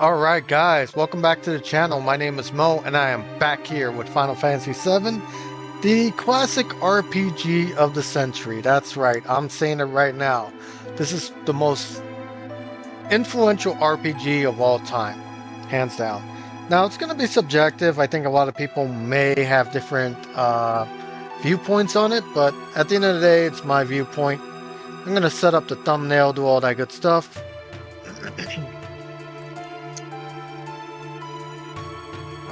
Alright guys, welcome back to the channel. My name is Mo and I am back here with Final Fantasy VII, the classic RPG of the century. That's right, I'm saying it right now. This is the most influential RPG of all time, hands down. Now it's going to be subjective. I think a lot of people may have different viewpoints on it, but at the end of the day, it's my viewpoint. I'm going to set up the thumbnail, do all that good stuff.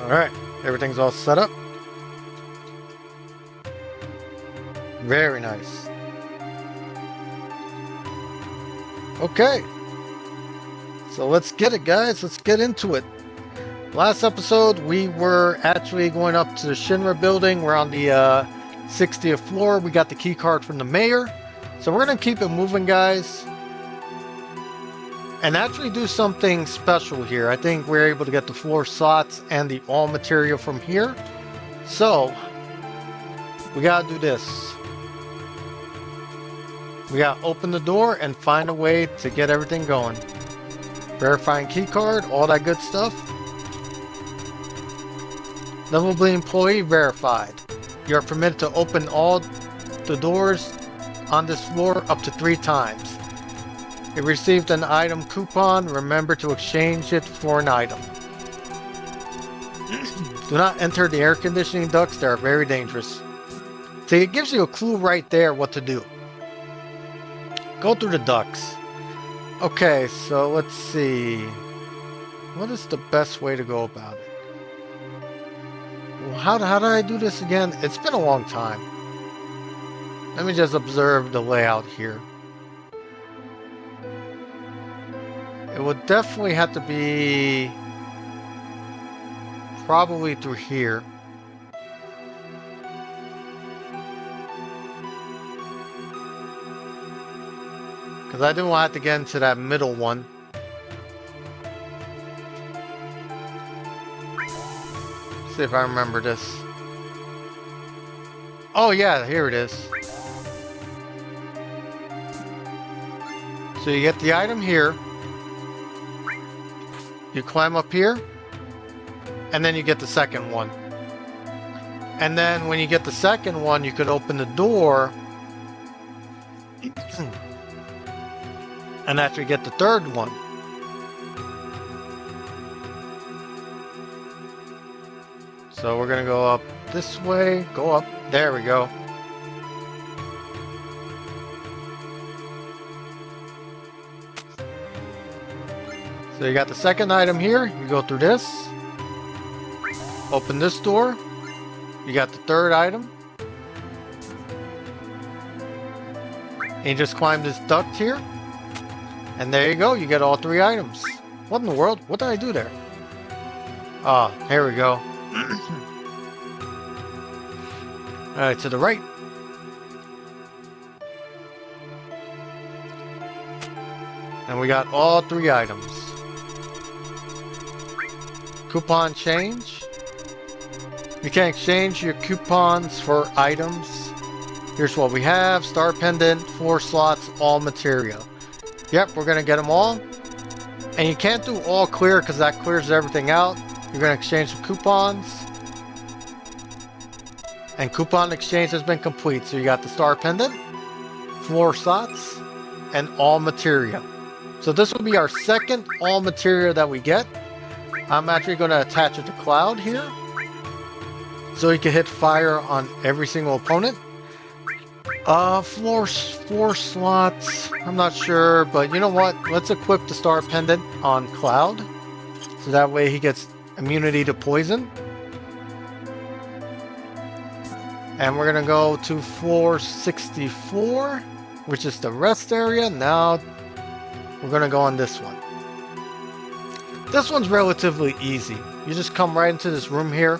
Alright, everything's all set up. Very nice. Okay. So let's get it, guys. Let's get into it. Last episode, we were actually going up to the Shinra building. We're on the 60th floor. We got the key card from the mayor. So we're going to keep it moving, guys. And actually do something special here. I think we're able to get the floor slots and the all material from here. So, we gotta do this. We gotta open the door and find a way to get everything going. Verifying key card, all that good stuff. Lovable employee verified. You are permitted to open all the doors on this floor up to 3 times. You received an item coupon. Remember to exchange it for an item. Do not enter the air conditioning ducts. They are very dangerous. So it gives you a clue right there what to do. Go through the ducts. Okay, so let's see. What is the best way to go about it? Well, how did I do this again? It's been a long time. Let me just observe the layout here. It would definitely have to be probably through here. Because I didn't want to get into that middle one. Let's see if I remember this. Oh yeah, here it is. So you get the item here. You climb up here, and then you get the second one. And then when you get the second one, you could open the door and actually get the third one. So we're gonna go up this way, go up, there we go. So you got the second item here, you go through this, open this door, you got the third item, and you just climb this duct here, and there you go, you get all 3 items. What in the world? What did I do there? Ah, here we go. Alright, to the right. And we got all 3 items. Coupon change. You can exchange your coupons for items. Here's what we have. Star pendant, 4 slots, all material. Yep, we're going to get them all. And you can't do all clear because that clears everything out. You're going to exchange the coupons. And coupon exchange has been complete. So you got the star pendant, 4 slots, and all material. So this will be our second all material that we get. I'm actually going to attach it to Cloud here, so he can hit fire on every single opponent. 4 slots, I'm not sure, but you know what? Let's equip the Star Pendant on Cloud, so that way he gets immunity to poison. And we're going to go to floor 64, which is the rest area. Now we're going to go on this one. This one's relatively easy. You just come right into this room here,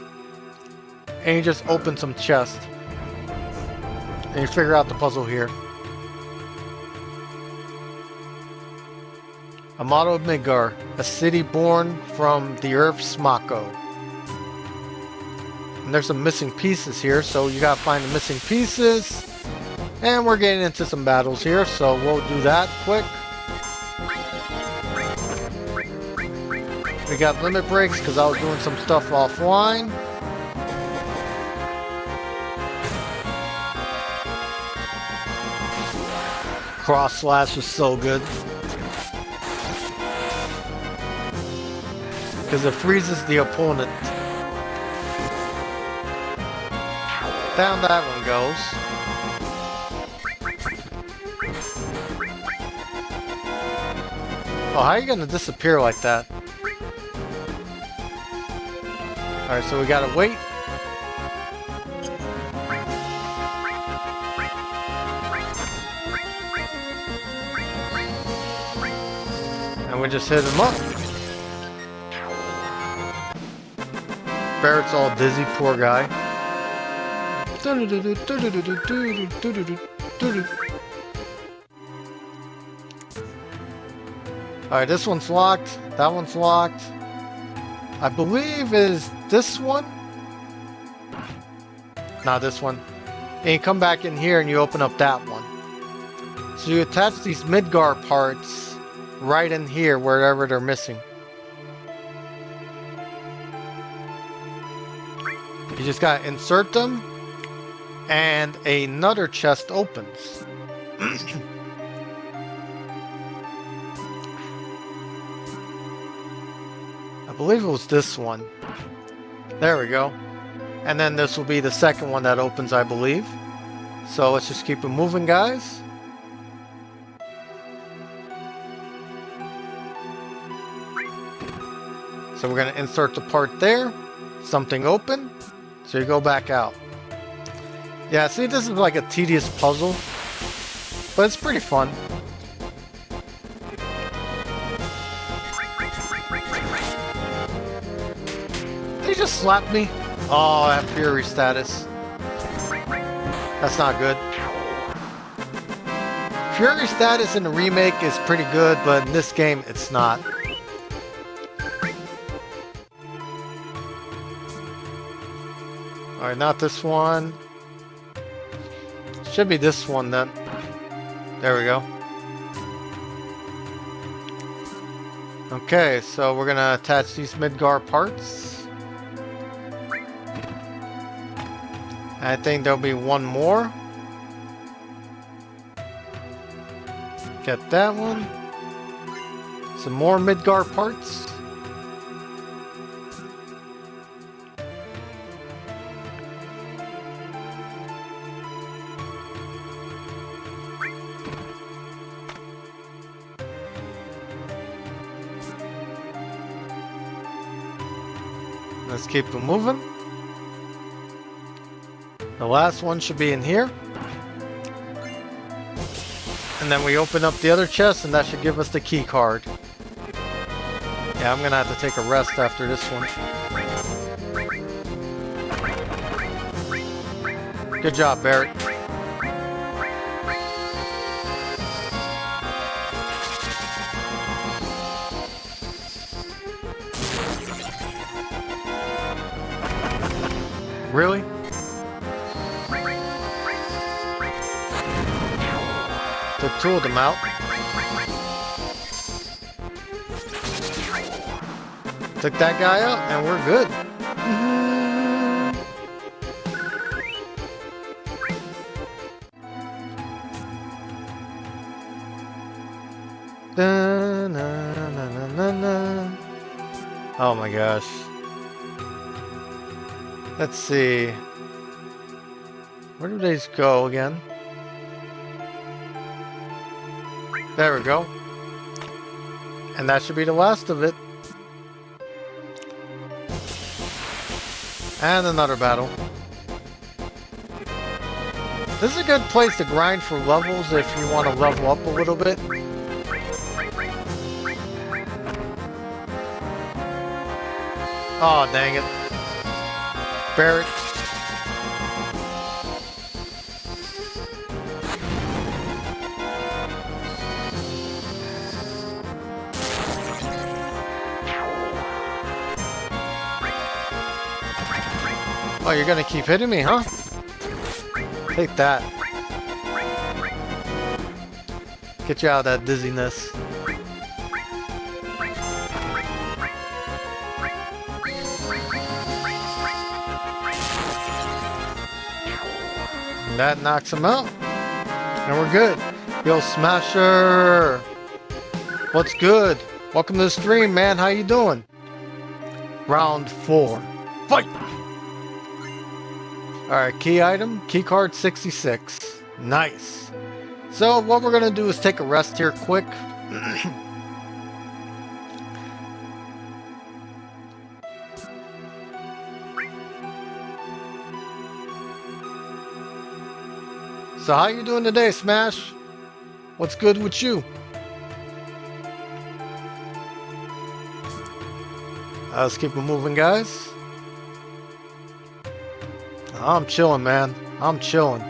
and you just open some chests, and you figure out the puzzle here. A model of Midgar, a city born from the Earth's Mako. And there's some missing pieces here, so you gotta find the missing pieces. And we're getting into some battles here, so we'll do that quick. We got limit breaks because I was doing some stuff offline. Cross slash was so good. Because it freezes the opponent. Down that one goes. Oh, how are you gonna disappear like that? Alright, so we gotta wait. And we just hit him up. Barrett's all dizzy, poor guy. Alright, this one's locked. That one's locked. I believe is this one? Not this one. And you come back in here and you open up that one. So you attach these Midgar parts right in here, wherever they're missing. You just gotta insert them, and another chest opens. I believe it was this one. There we go. And then this will be the second one that opens, I believe. So let's just keep it moving, guys. So we're going to insert the part there. Something open. So you go back out. Yeah, see, this is like a tedious puzzle. But it's pretty fun. Did he just slap me? Oh, I have Fury status. That's not good. Fury status in the remake is pretty good, but in this game, it's not. Alright, not this one. Should be this one then. There we go. Okay, so we're gonna attach these Midgar parts. I think there'll be one more. Get that one. Some more Midgar parts. Let's keep it moving. The last one should be in here. And then we open up the other chest and that should give us the key card. Yeah, I'm gonna have to take a rest after this one. Good job, Barrett. Really? Took two of them out. Took that guy out, and we're good. Oh my gosh. Let's see. Where do these go again? There we go. And that should be the last of it. And another battle. This is a good place to grind for levels if you want to level up a little bit. Oh, dang it. Barrett. Oh, you're gonna keep hitting me, huh? Take that. Get you out of that dizziness. And that knocks him out. And we're good. Yo, Smasher! What's good? Welcome to the stream, man. How you doing? Round 4. Fight! Alright, key item. Key card 66. Nice. So what we're going to do is take a rest here quick. So how you doing today, Smash? What's good with you? Let's keep it moving, guys. I'm chilling, man. I'm chilling.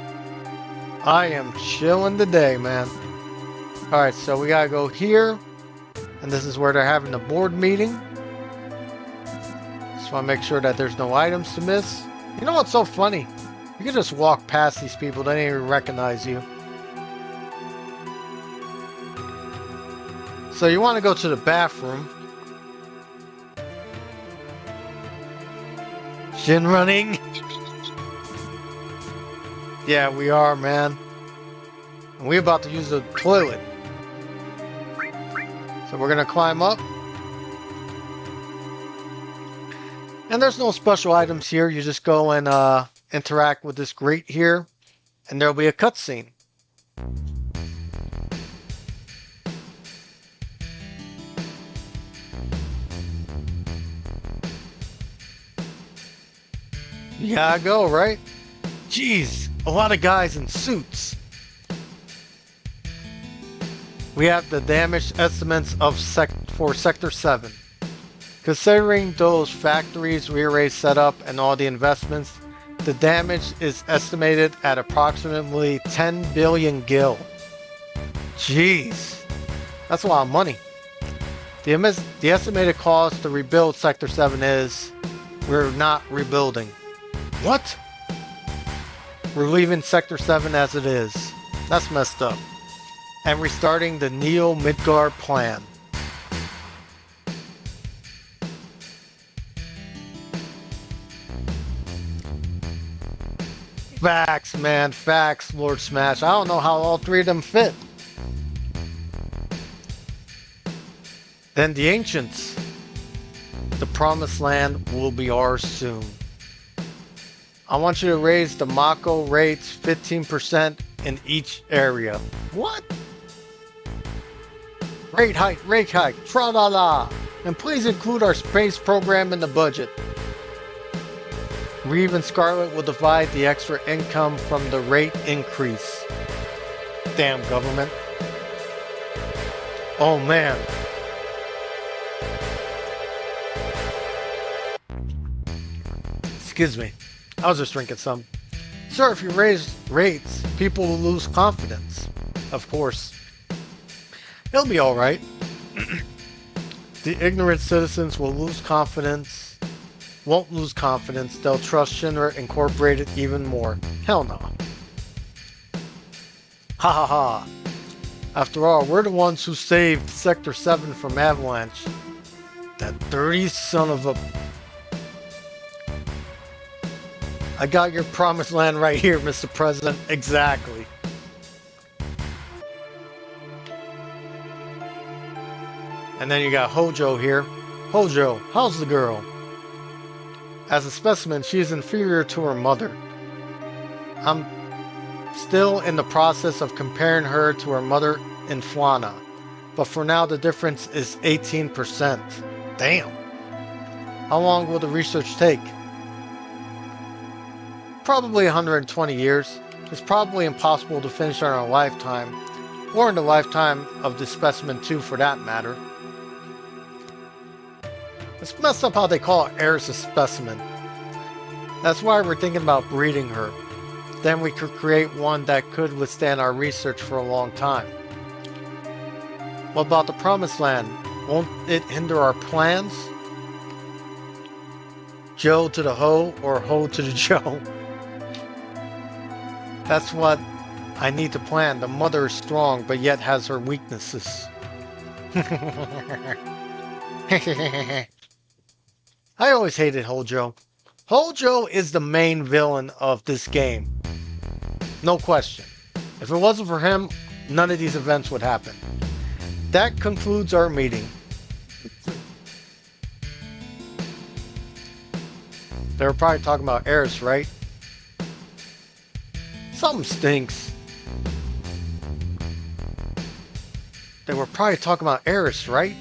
I am chilling today, man. Alright, so we gotta go here. And this is where they're having the board meeting. Just want to make sure that there's no items to miss. You know what's so funny? You can just walk past these people, they don't even recognize you. So you want to go to the bathroom. Shin running. Yeah, we are, man. And we're about to use the toilet. So we're going to climb up. And there's no special items here. You just go and interact with this grate here. And there'll be a cutscene. You gotta go, right? Jeez, a lot of guys in suits. We have the damage estimates of for Sector 7. Considering those factories we already set up and all the investments, the damage is estimated at approximately 10 billion gil. Jeez, that's a lot of money. The estimated cost to rebuild Sector 7 is, we're not rebuilding. What? We're leaving Sector 7 as it is. That's messed up. And restarting the Neo Midgard plan. Facts, man. Facts, Lord Smash. I don't know how all three of them fit. Then the Ancients. The Promised Land will be ours soon. I want you to raise the Mako rates 15% in each area. What? Rate hike, tra-la-la. And please include our space program in the budget. Reeve and Scarlet will divide the extra income from the rate increase. Damn government. Oh man. Excuse me. I was just drinking some. Sir, if you raise rates, people will lose confidence. Of course. It'll be alright. The ignorant citizens will lose confidence. Won't lose confidence. They'll trust Shinra Incorporated even more. Hell no. Ha ha ha. After all, we're the ones who saved Sector 7 from Avalanche. That dirty son of a... I got your promised land right here, Mr. President. Exactly. And then you got Hojo here. Hojo, how's the girl? As a specimen, she is inferior to her mother. I'm still in the process of comparing her to her mother in Fwana. But for now, the difference is 18%. Damn. How long will the research take? Probably 120 years. It's probably impossible to finish in our lifetime, or in the lifetime of the specimen too, for that matter. It's messed up how they call Aeris a specimen. That's why we're thinking about breeding her. Then we could create one that could withstand our research for a long time. What about the Promised Land? Won't it hinder our plans? Joe to the Ho, or Ho to the Joe? That's what I need to plan. The mother is strong, but yet has her weaknesses. I always hated Hojo. Hojo is the main villain of this game. No question. If it wasn't for him, none of these events would happen. That concludes our meeting. They were probably talking about Aeris, right? Something stinks. They were probably talking about Aeris, right?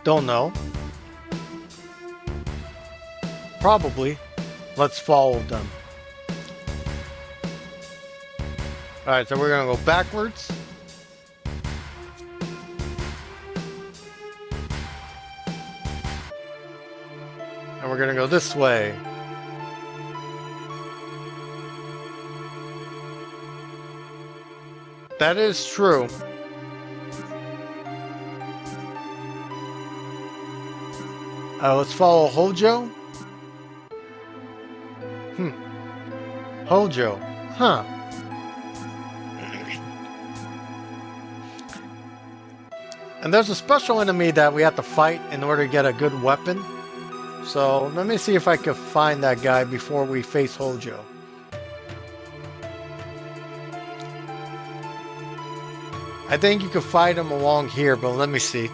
Don't know. Probably. Let's follow them. Alright, so we're gonna go backwards. And we're gonna go this way. That is true. Let's follow Hojo. Hojo. Huh. And there's a special enemy that we have to fight in order to get a good weapon. So let me see if I can find that guy before we face Hojo. I think you could fight him along here, but let me see.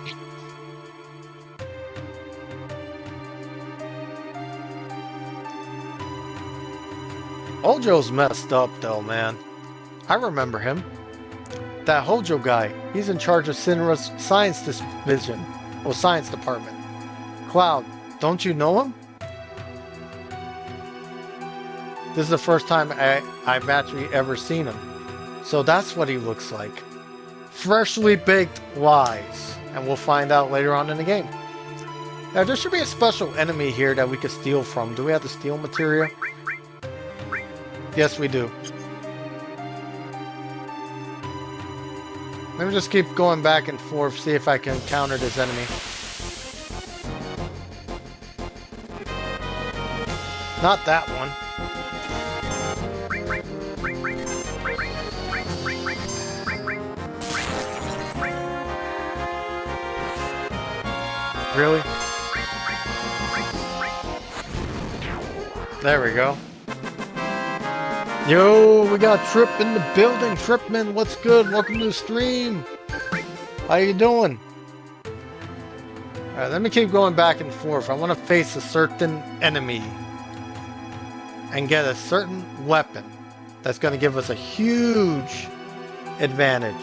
Hojo's messed up though, man. I remember him. That Hojo guy, he's in charge of Sinra's science division, or science department. Cloud, don't you know him? This is the first time I've actually ever seen him. So that's what he looks like. Freshly baked lies. And we'll find out later on in the game. Now there should be a special enemy here that we could steal from. Do we have the steal material? Yes, we do. Let me just keep going back and forth, see if I can counter this enemy. Not that one. Really? There we go. Yo, we got Trip in the building. Tripman, what's good? Welcome to the stream. How you doing? Alright, let me keep going back and forth. I want to face a certain enemy and get a certain weapon that's going to give us a huge advantage.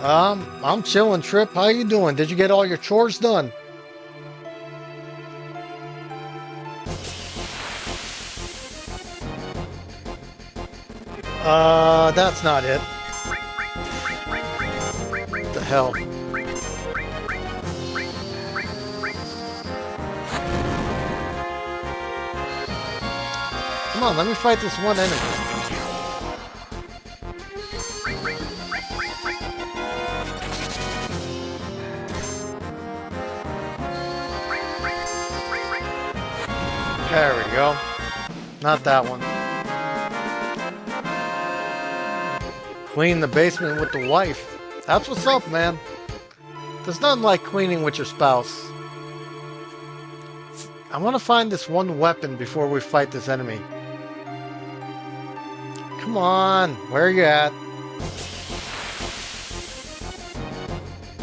I'm chilling, Trip. How you doing? Did you get all your chores done? That's not it. What the hell? Come on, let me fight this one enemy. There we go. Not that one. Clean the basement with the wife. That's what's up, man. There's nothing like cleaning with your spouse. I want to find this one weapon before we fight this enemy. Come on, where are you at?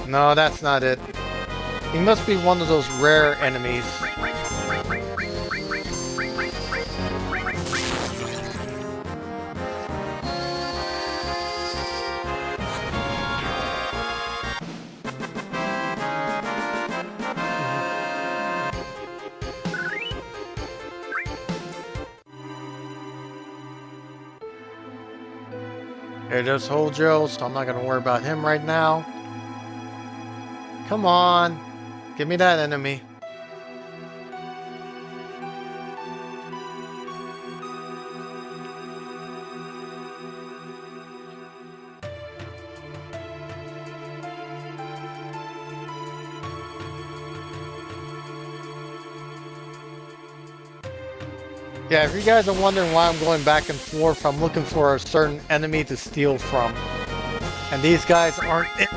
No, that's not it. He must be one of those rare enemies. Here, there's Hojo, so I'm not going to worry about him right now. Come on. Give me that enemy. Yeah, if you guys are wondering why I'm going back and forth, I'm looking for a certain enemy to steal from. And these guys aren't it.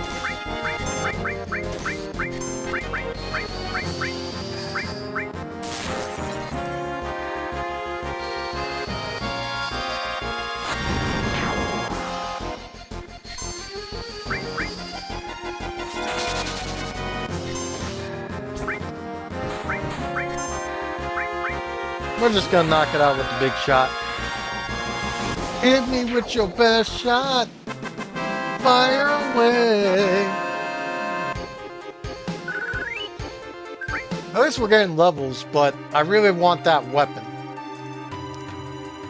We're just gonna knock it out with the big shot. Hit me with your best shot. Fire away. At least we're getting levels, but I really want that weapon.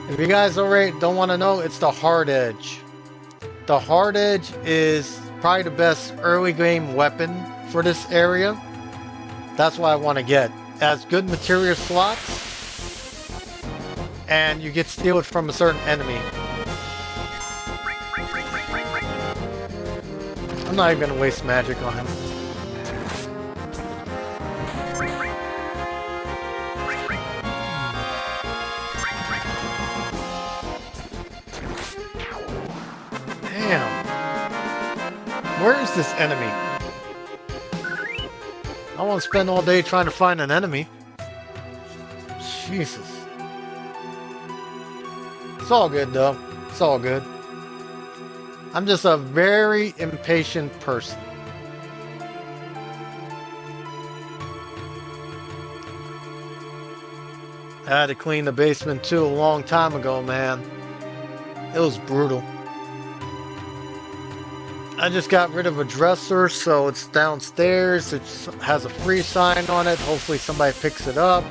If you guys already don't want to know, it's the Hard Edge. The Hard Edge is probably the best early game weapon for this area. That's what I want to get. It has good material slots, and you get steal it from a certain enemy. I'm not even gonna waste magic on him. Damn. Where is this enemy? I won't spend all day trying to find an enemy. Jesus. It's all good though. It's all good. I'm just a very impatient person. I had to clean the basement too a long time ago, man. It was brutal. I just got rid of a dresser, so it's downstairs. It has a free sign on it. Hopefully somebody picks it up.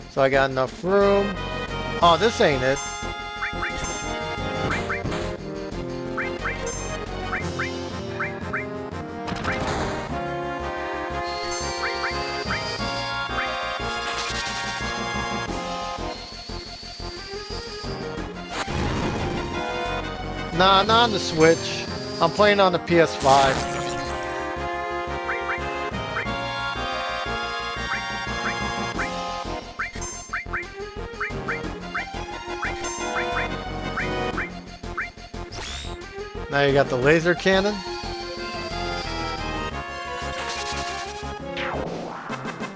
So I got enough room. Oh, this ain't it. Nah, not on the Switch. I'm playing on the PS5. Now you got the laser cannon.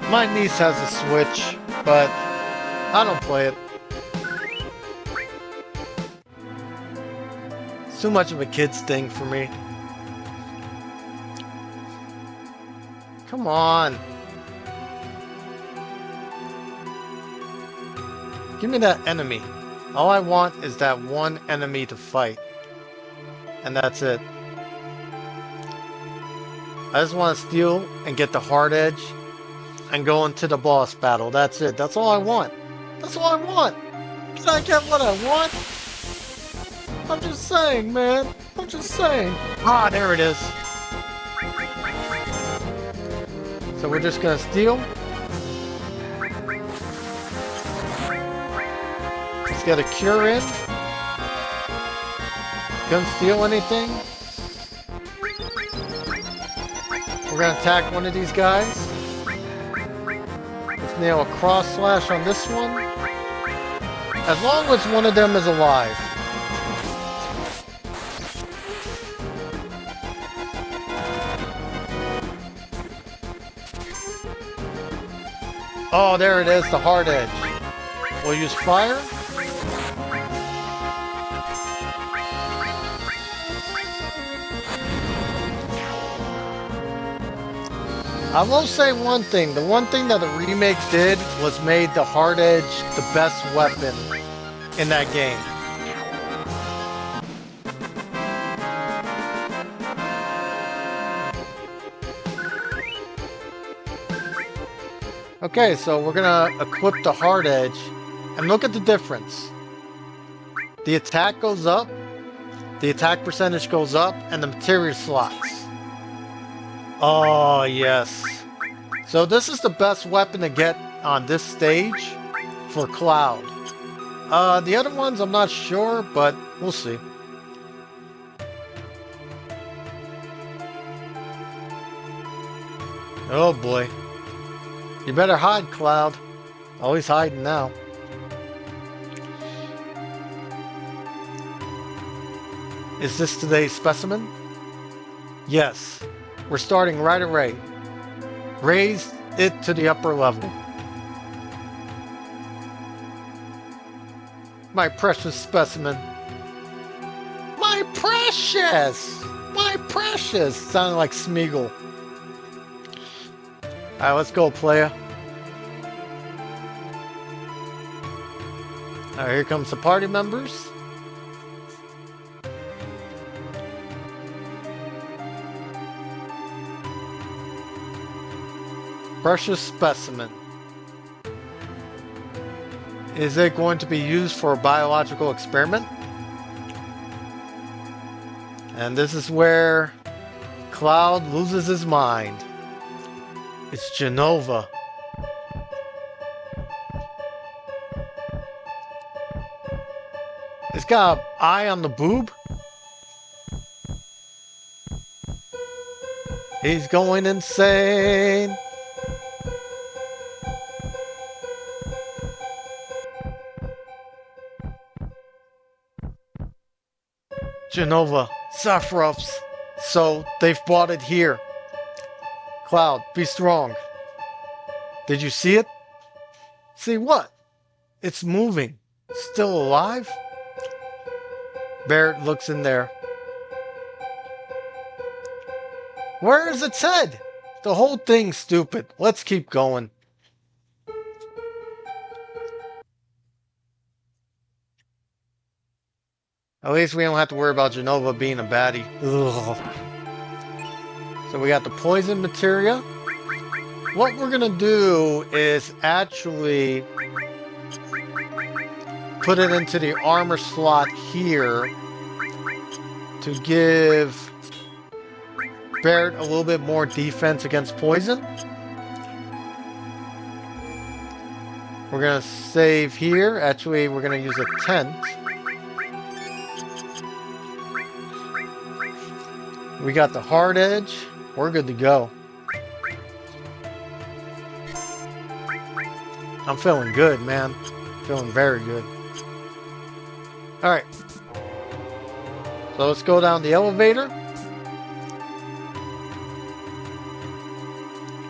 My niece has a Switch, but I don't play it. It's too much of a kid's thing for me. Come on. Give me that enemy. All I want is that one enemy to fight. And that's it. I just want to steal and get the Hard Edge and go into the boss battle. That's it. That's all I want. That's all I want. Can I get what I want? I'm just saying, man. I'm just saying. Ah, there it is. So we're just gonna steal. Let's get a cure in. Couldn't steal anything. We're gonna attack one of these guys. Let's nail a cross slash on this one. As long as one of them is alive. Oh, there it is, the Hard Edge. We'll use fire. I will say one thing. The one thing that the remake did was made the Hard Edge the best weapon in that game. Okay, so we're gonna equip the Hard Edge, and look at the difference. The attack goes up, the attack percentage goes up, and the material slots. Oh, yes. So this is the best weapon to get on this stage for Cloud. The other ones I'm not sure, but we'll see. Oh boy. You better hide, Cloud. Always hiding now. Is this today's specimen? Yes. We're starting right away. Raise it to the upper level. My precious specimen. My precious! My precious! Sounded like Smeagol. Alright, let's go, playa. Alright, here comes the party members. Precious specimen. Is it going to be used for a biological experiment? And this is where Cloud loses his mind. It's Genova. It's got an eye on the boob. He's going insane. Genova, Sephiroth's. So they've brought it here. Cloud, be strong. Did you see it? See what? It's moving. Still alive? Barrett looks in there. Where is its head? The whole thing's stupid. Let's keep going. At least we don't have to worry about Genova being a baddie. Ugh. So we got the poison materia. What we're gonna do is actually put it into the armor slot here to give Barrett a little bit more defense against poison. We're gonna save here. Actually, we're gonna use a tent. We got the hard edge. We're good to go. I'm feeling good, man. Feeling very good. Alright. So let's go down the elevator.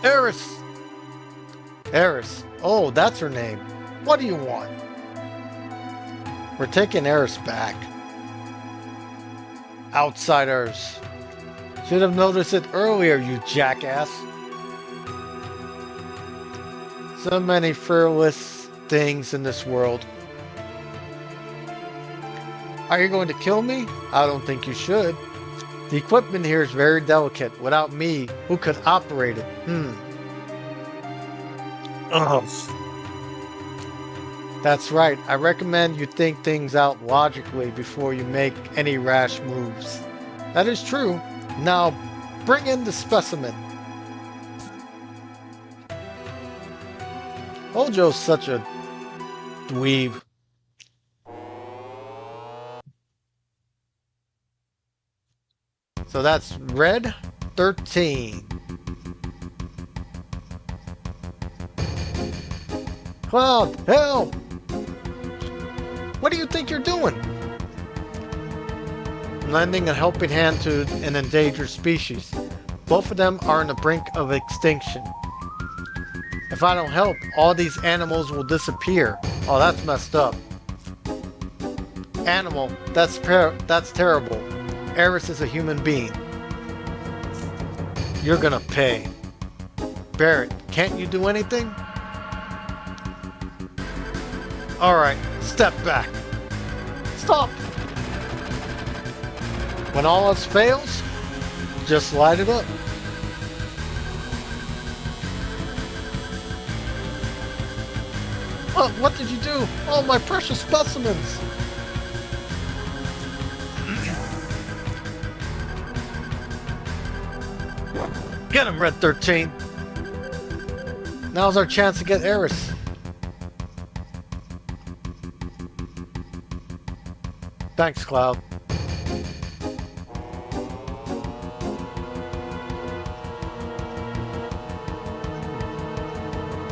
Aeris! Aeris. Oh, that's her name. What do you want? We're taking Aeris back. Outsiders. Should have noticed it earlier, you jackass. So many fearless things in this world. Are you going to kill me? I don't think you should. The equipment here is very delicate. Without me, who could operate it? Ugh. That's right. I recommend you think things out logically before you make any rash moves. That is true. Now, bring in the specimen. Hojo's such a dweeb. So that's red 13. Cloud, help! What do you think you're doing? Lending a helping hand to an endangered species. Both of them are on the brink of extinction. If I don't help, all these animals will disappear. Oh, that's messed up. Animal, that's terrible. Aeris is a human being. You're gonna pay. Barrett, can't you do anything? Alright, step back. Stop! When all else fails, just light it up. What did you do? Oh, my precious specimens! Get him, Red 13! Now's our chance to get Aeris. Thanks, Cloud.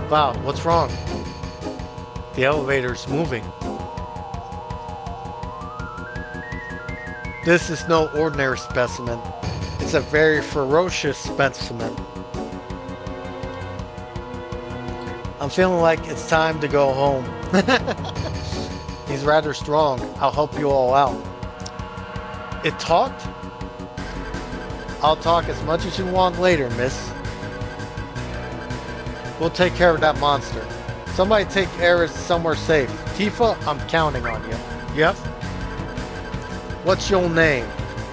Cloud, what's wrong? The elevator's moving. This is no ordinary specimen. It's a very ferocious specimen. I'm feeling like it's time to go home. He's rather strong. I'll help you all out. It talked? I'll talk as much as you want later, miss. We'll take care of that monster. Somebody take Aeris somewhere safe. Tifa, I'm counting on you. Yep. What's your name?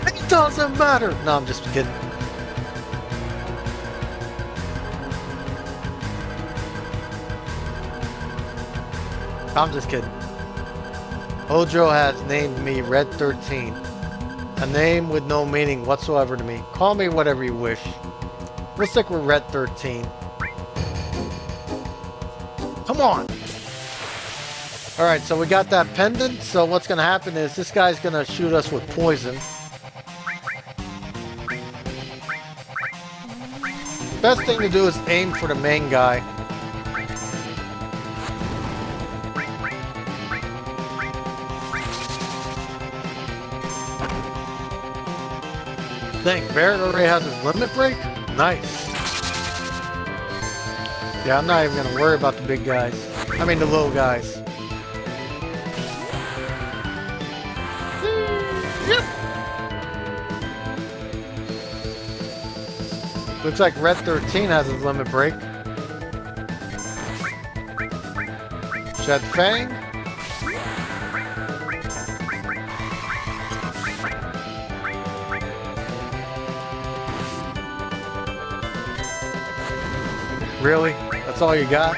It doesn't matter. No, I'm just kidding. I'm just kidding. Hojo has named me Red 13. A name with no meaning whatsoever to me. Call me whatever you wish. We'll stick with Red 13. Come on! Alright, so we got that pendant. So what's going to happen is this guy's going to shoot us with poison. Best thing to do is aim for the main guy. Dang, Barrett already has his limit break? Nice. Yeah, I'm not even going to worry about the big guys. I mean the little guys. Yep. Looks like Red 13 has his limit break. Shed Fang. Really? That's all you got?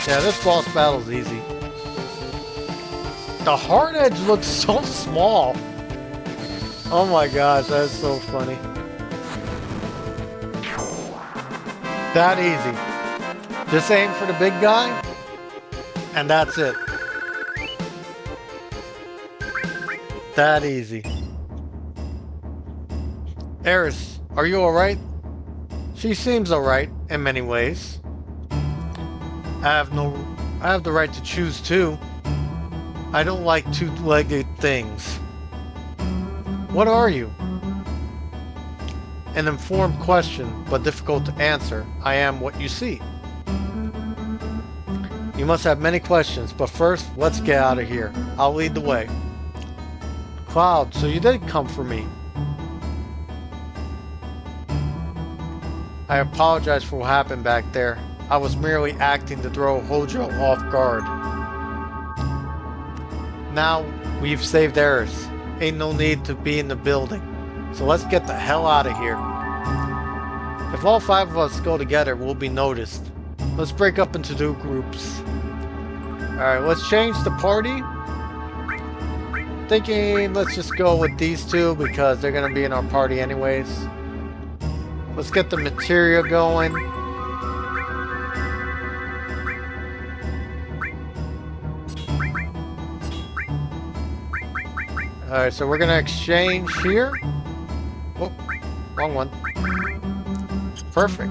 Yeah, this boss battle's easy. The hard edge looks so small. Oh my gosh, that's so funny. That easy. Just aim for the big guy, and that's it. That easy. Aeris, are you alright? She seems alright in many ways. I have the right to choose too. I don't like two-legged things. What are you? An informed question, but difficult to answer. I am what you see. You must have many questions, but first, let's get out of here. I'll lead the way. Cloud, so you did come for me. I apologize for what happened back there. I was merely acting to throw Hojo off guard. Now we've saved Aeris. Ain't no need to be in the building. So let's get the hell out of here. If all 5 of us go together, we'll be noticed. Let's break up into 2 groups. Alright, let's change the party. Thinking let's just go with these 2 because they're going to be in our party anyways. Let's get the materia going. Alright, so we're going to exchange here. Oh, wrong one. Perfect.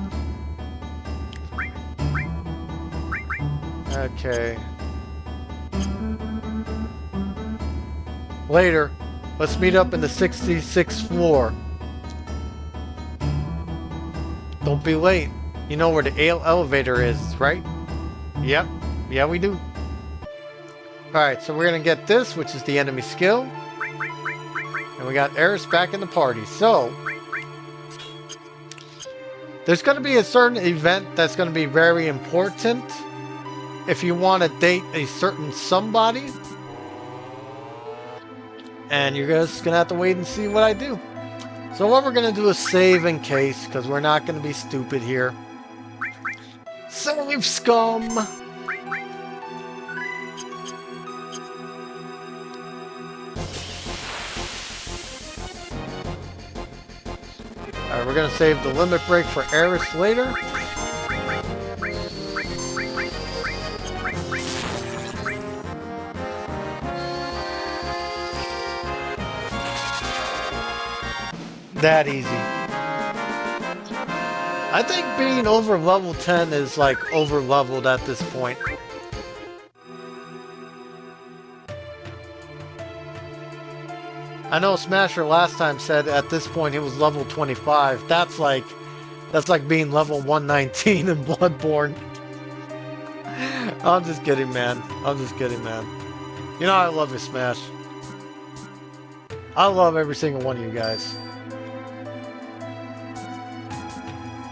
Okay. Later, let's meet up in the 66th floor. Don't be late. You know where the elevator is, right? Yep. Yeah, we do. Alright, so we're going to get this, which is the enemy skill. And we got Aeris back in the party. So, there's going to be a certain event that's going to be very important. If you want to date a certain somebody. And you're just going to have to wait and see what I do. So what we're going to do is save in case, because we're not going to be stupid here. Save, scum! Alright, we're going to save the limit break for Aeris later. That easy. I think being over level 10 is like over leveled at this point. I know Smasher last time said at this point he was level 25. That's like being level 119 in Bloodborne. I'm just kidding, man. I'm just kidding, man. You know I love you, Smash. I love every single one of you guys.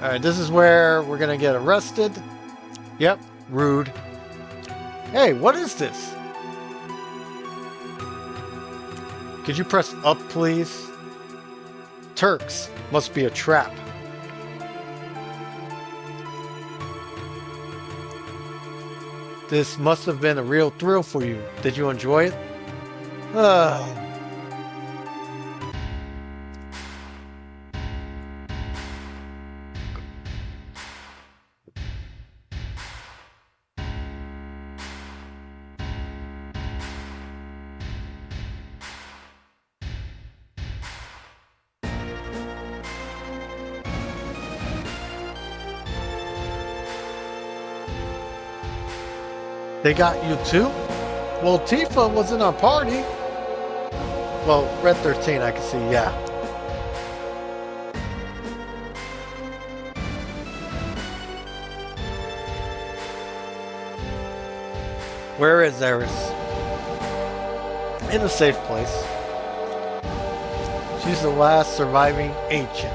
Alright, this is where we're gonna get arrested. Yep, rude. Hey, what is this? Could you press up, please? Turks. Must be a trap. This must have been a real thrill for you. Did you enjoy it? They got you too? Well, Tifa was in our party. Well, Red 13, I can see, yeah. Where is Aeris? In a safe place. She's the last surviving ancient.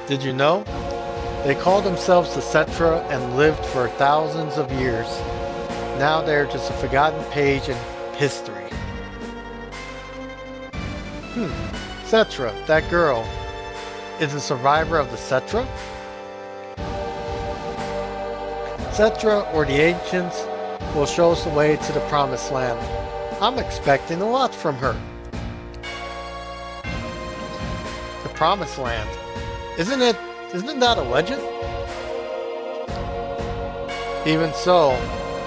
Did you know? They called themselves the Cetra and lived for thousands of years. Now they're just a forgotten page in history. Cetra, that girl, is a survivor of the Cetra? Cetra, or the Ancients, will show us the way to the Promised Land. I'm expecting a lot from her. The Promised Land. Isn't that a legend? Even so,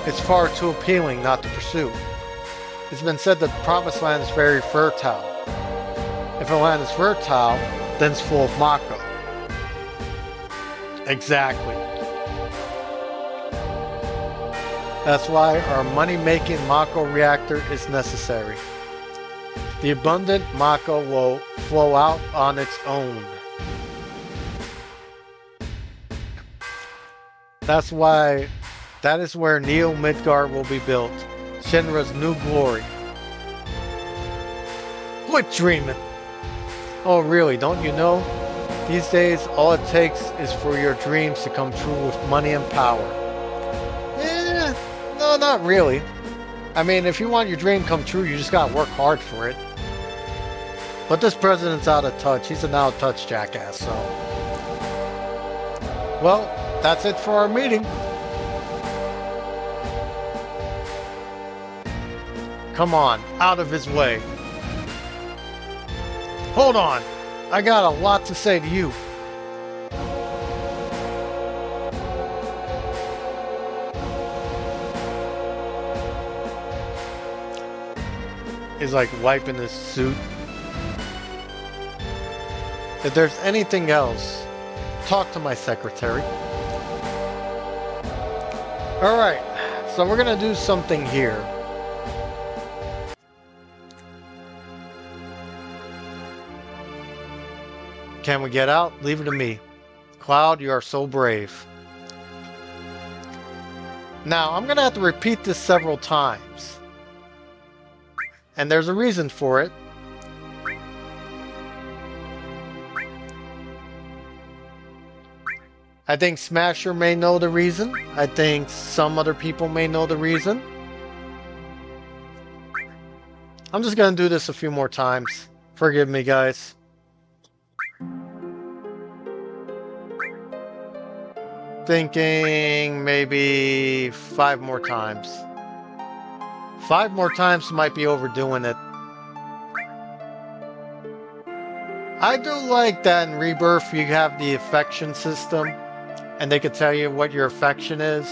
it's far too appealing not to pursue. It's been said that the Promised Land is very fertile. If a land is fertile, then it's full of Mako. Exactly. That's why our money-making Mako reactor is necessary. The abundant Mako will flow out on its own. That is where Neo Midgard will be built. Shinra's new glory. Quit dreaming! Oh really, don't you know? These days, all it takes is for your dreams to come true with money and power. No, not really. I mean, if you want your dream come true, you just gotta work hard for it. But this president's out of touch. He's an out-of-touch jackass, so... Well, that's it for our meeting. Come on, out of his way. Hold on, I got a lot to say to you. He's like wiping his suit. If there's anything else, talk to my secretary. Alright, so we're gonna do something here. Can we get out? Leave it to me. Cloud, you are so brave. Now, I'm gonna have to repeat this several times. And there's a reason for it. I think Smasher may know the reason. I think some other people may know the reason. I'm just gonna do this a few more times. Forgive me, guys. Thinking maybe 5 more times. 5 more times might be overdoing it. I do like that in Rebirth you have the affection system. And they could tell you what your affection is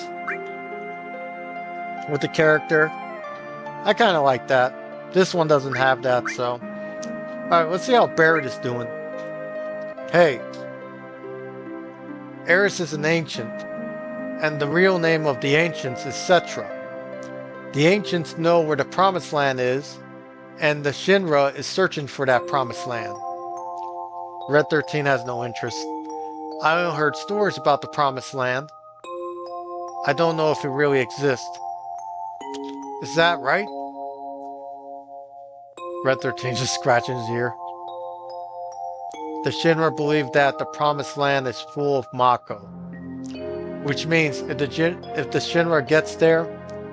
with the character. I kind of like that. This one doesn't have that, so. Alright, let's see how Barrett is doing. Hey. Aeris is an ancient. And the real name of the ancients is Cetra. The ancients know where the Promised Land is. And the Shinra is searching for that Promised Land. Red 13 has no interest. I only heard stories about the Promised Land. I don't know if it really exists. Is that right? Red 13 just scratching his ear. The Shinra believe that the Promised Land is full of Mako, which means if the Shinra gets there,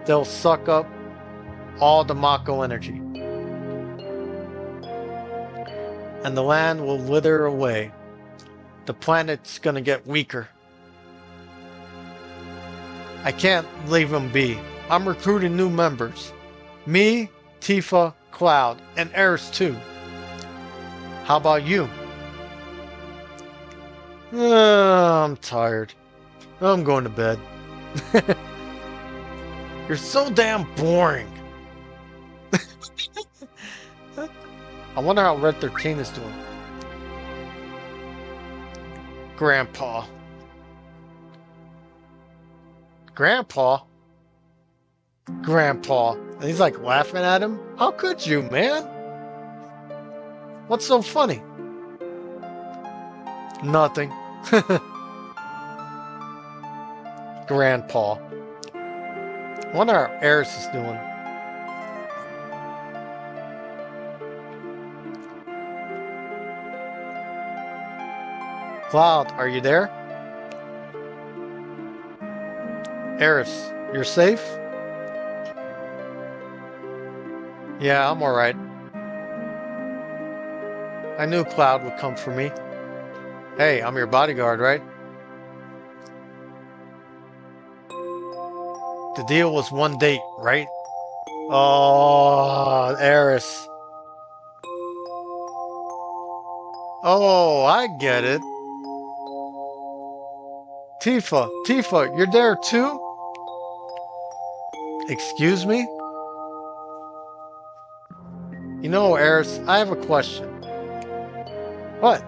they'll suck up all the Mako energy, and the land will wither away. The planet's gonna get weaker. I can't leave them be. I'm recruiting new members. Me, Tifa, Cloud, and Aeris too. How about you? I'm tired. I'm going to bed. You're so damn boring. I wonder how Red 13 is doing. Grandpa. Grandpa? Grandpa. And he's like laughing at him. How could you, man? What's so funny? Nothing. Grandpa. I wonder how Aeris is doing. Cloud, are you there? Aeris, you're safe? Yeah, I'm alright. I knew Cloud would come for me. Hey, I'm your bodyguard, right? The deal was one date, right? Oh, Aeris. Oh, I get it. Tifa, you're there too? Excuse me? You know, Aeris, I have a question. What?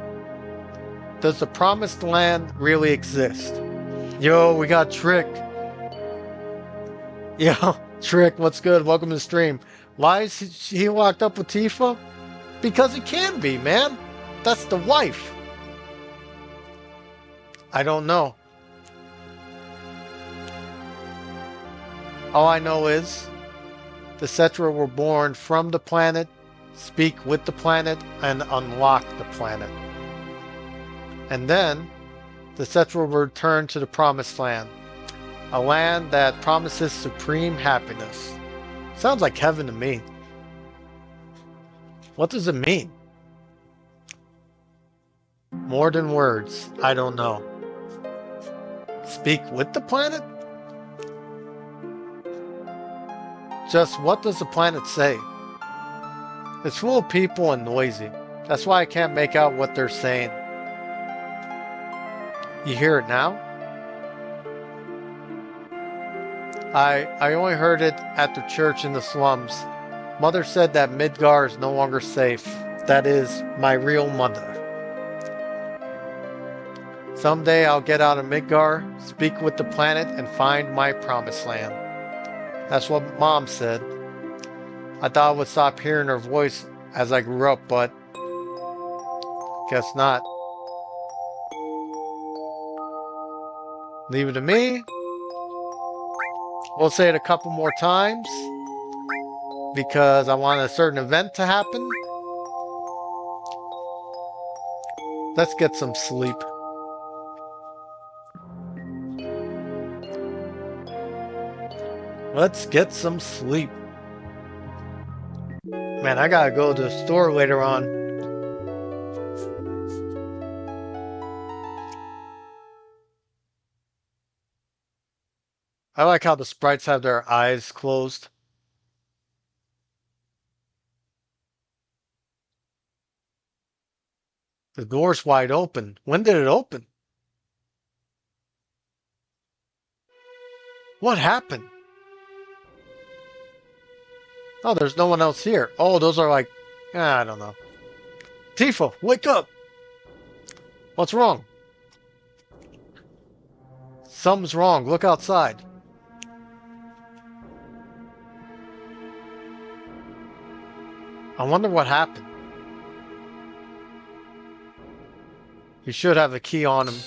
Does the Promised Land really exist? Yo, we got Trick. Yo, Trick, what's good? Welcome to the stream. Why is he locked up with Tifa? Because he can be, man. That's the wife. I don't know. All I know is the Cetra were born from the planet, speak with the planet, and unlock the planet. And then the Cetra will return to the Promised Land, a land that promises supreme happiness. Sounds like heaven to me. What does it mean? More than words, I don't know. Speak with the planet? Just what does the planet say? It's full of people and noisy. That's why I can't make out what they're saying. You hear it now? I only heard it at the church in the slums. Mother said that Midgar is no longer safe. That is, my real mother. Someday I'll get out of Midgar, speak with the planet, and find my Promised Land. That's what Mom said. I thought I would stop hearing her voice as I grew up, but guess not. Leave it to me. We'll say it a couple more times because I want a certain event to happen. Let's get some sleep. Let's get some sleep. Man, I gotta go to the store later on. I like how the sprites have their eyes closed. The door's wide open. When did it open? What happened? Oh, there's no one else here. Oh, those are like... I don't know. Tifa, wake up! What's wrong? Something's wrong. Look outside. I wonder what happened. He should have a key on him.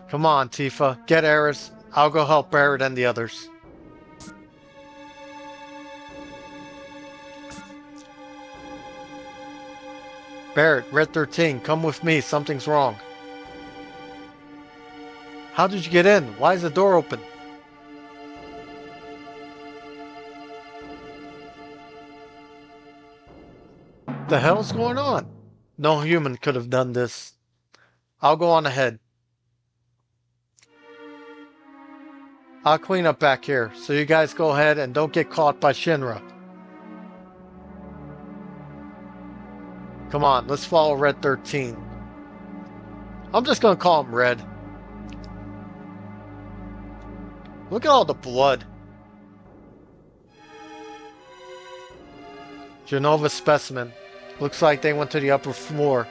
Come on, Tifa. Get Aeris. I'll go help Aerith and the others. Barrett, Red 13, come with me. Something's wrong. How did you get in? Why is the door open? The hell's going on? No human could have done this. I'll go on ahead. I'll clean up back here, so you guys go ahead and don't get caught by Shinra. Come on, let's follow Red 13. I'm just gonna call him Red. Look at all the blood. Genova specimen. Looks like they went to the upper floor,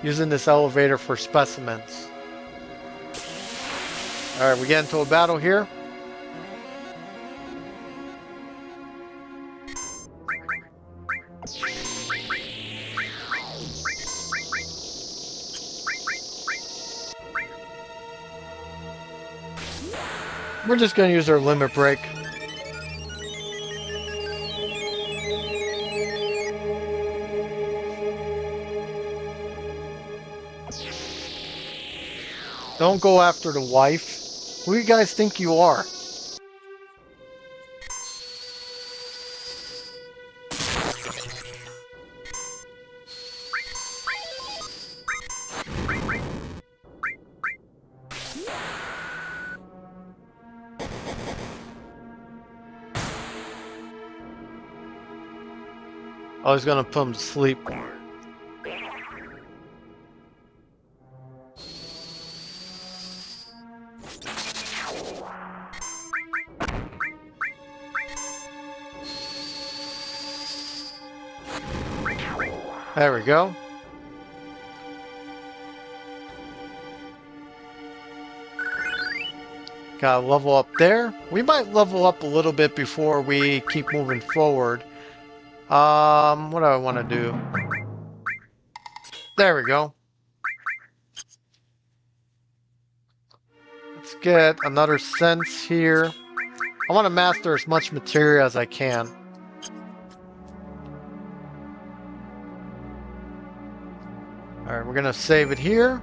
using this elevator for specimens. Alright, we get into a battle here. We're just going to use our limit break. Don't go after the wife. Who do you guys think you are? I was gonna put him to sleep. There we go. Gotta level up there. We might level up a little bit before we keep moving forward. What do I want to do? There we go. Let's get another sense here. I want to master as much materia as I can. Alright, we're gonna save it here.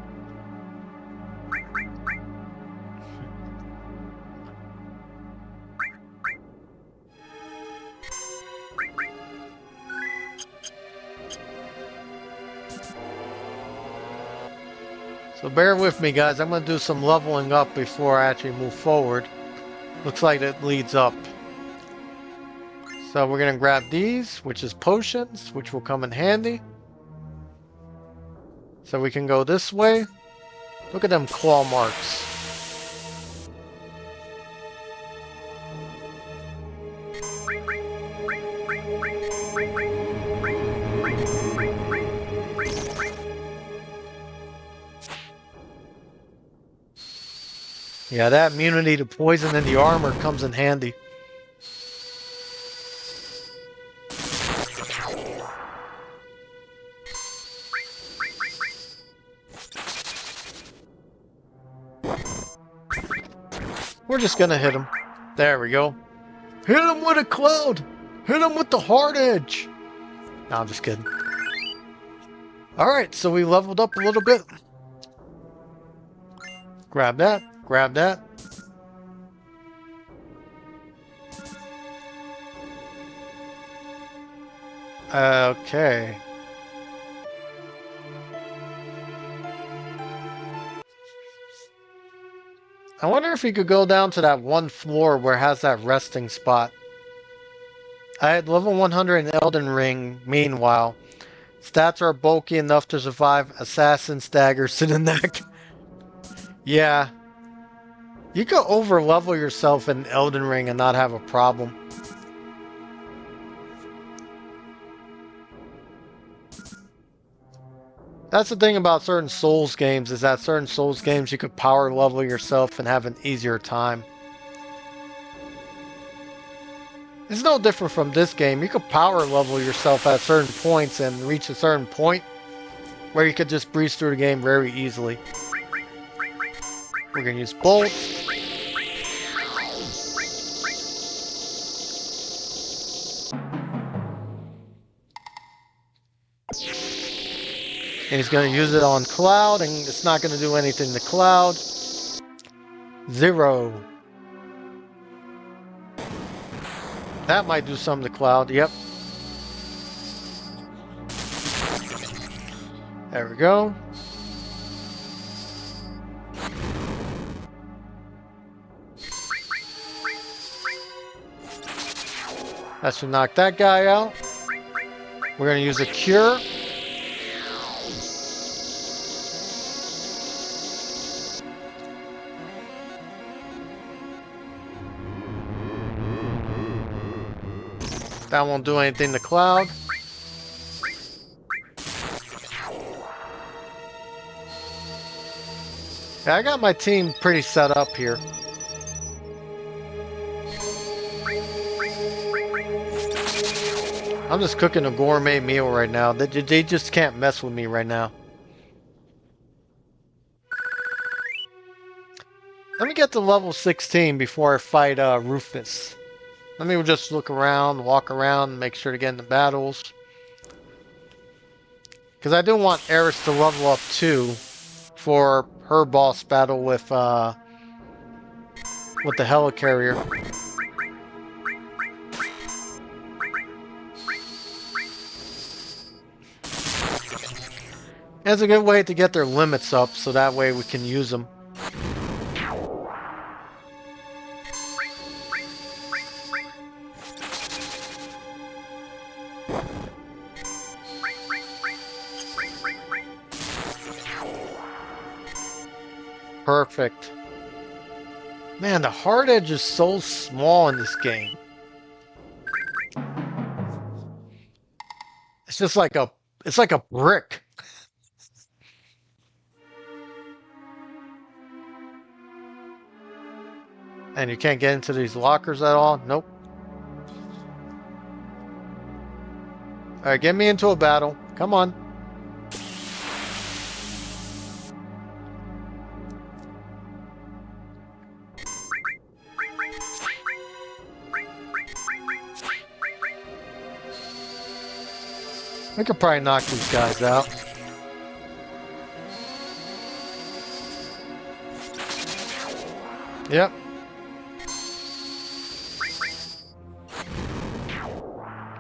So bear with me, guys. I'm going to do some leveling up before I actually move forward. Looks like it leads up. So we're going to grab these, which is potions, which will come in handy. So we can go this way. Look at them claw marks. Yeah, that immunity to poison in the armor comes in handy. We're just gonna hit him. There we go. Hit him with a cloud! Hit him with the hard edge! No, I'm just kidding. Alright, so we leveled up a little bit. Grab that. Grab that. Okay. I wonder if we could go down to that one floor where it has that resting spot. I had level 100 in Elden Ring, meanwhile. Stats are bulky enough to survive assassin's daggers to the neck. Yeah. You could over-level yourself in Elden Ring and not have a problem. That's the thing about certain Souls games, is that certain Souls games you could power level yourself and have an easier time. It's no different from this game. You could power level yourself at certain points and reach a certain point where you could just breeze through the game very easily. We're going to use Bolt. And he's going to use it on Cloud, and it's not going to do anything to Cloud. 0. That might do something to Cloud. Yep. There we go. That should knock that guy out. We're going to use a cure. That won't do anything to Cloud. Yeah, I got my team pretty set up here. I'm just cooking a gourmet meal right now. They just can't mess with me right now. Let me get to level 16 before I fight Rufus. Let me just look around, walk around, make sure to get in the battles. Because I do want Aeris to level up too for her boss battle with the helicarrier. That's a good way to get their limits up, so that way we can use them. Perfect. Man, the hard edge is so small in this game. It's just like it's like a brick. And you can't get into these lockers at all? Nope. Alright, get me into a battle. Come on. I could probably knock these guys out. Yep.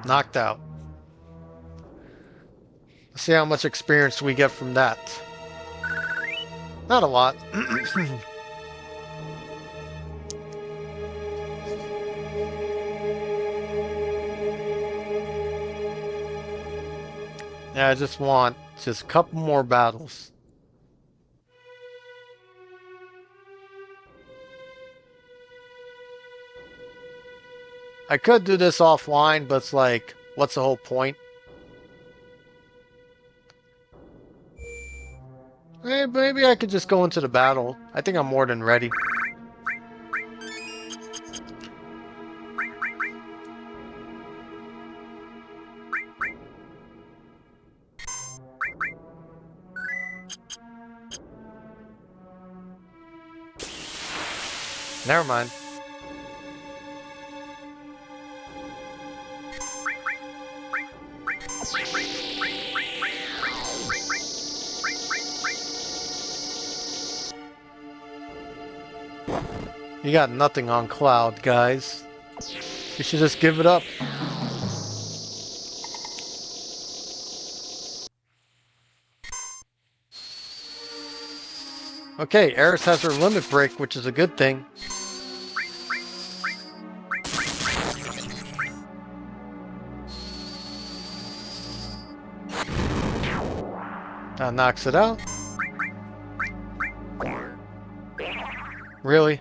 Knocked out. Let's see how much experience we get from that. Not a lot. Yeah, I just want just a couple more battles. I could do this offline, but it's like, what's the whole point? Maybe I could just go into the battle. I think I'm more than ready. Never mind. You got nothing on Cloud, guys. You should just give it up. Okay, Aeris has her limit break, which is a good thing. That knocks it out. Really?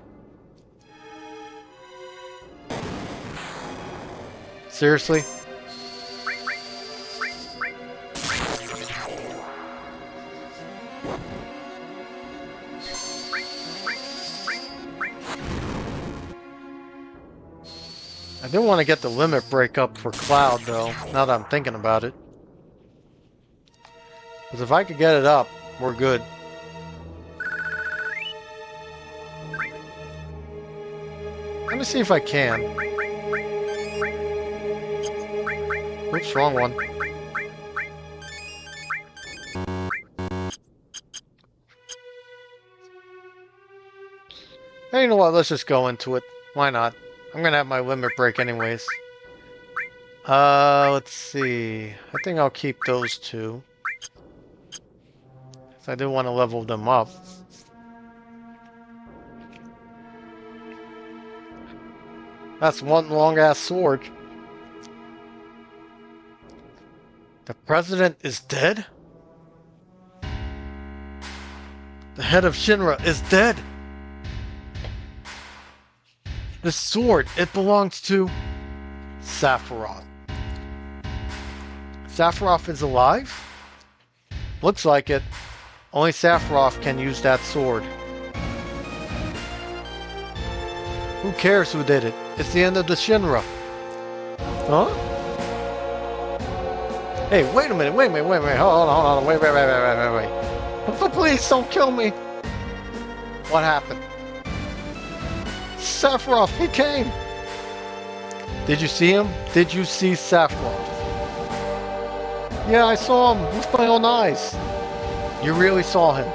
Seriously? I do want to get the limit break up for Cloud, though, now that I'm thinking about it. Because if I could get it up, we're good. Let me see if I can. Oops, wrong one. Hey, you know what? Let's just go into it. Why not? I'm gonna have my limit break anyways. Let's see. I think I'll keep those two. I do want to level them up. That's one long-ass sword. The president is dead? The head of Shinra is dead! This sword, it belongs to Sephiroth. Sephiroth is alive? Looks like it. Only Sephiroth can use that sword. Who cares who did it? It's the end of the Shinra. Huh? Hey, wait a minute, wait a minute. Hold on, wait. Please don't kill me. What happened? Sephiroth, he came. Did you see him? Did you see Sephiroth? Yeah, I saw him with my own eyes. You really saw him.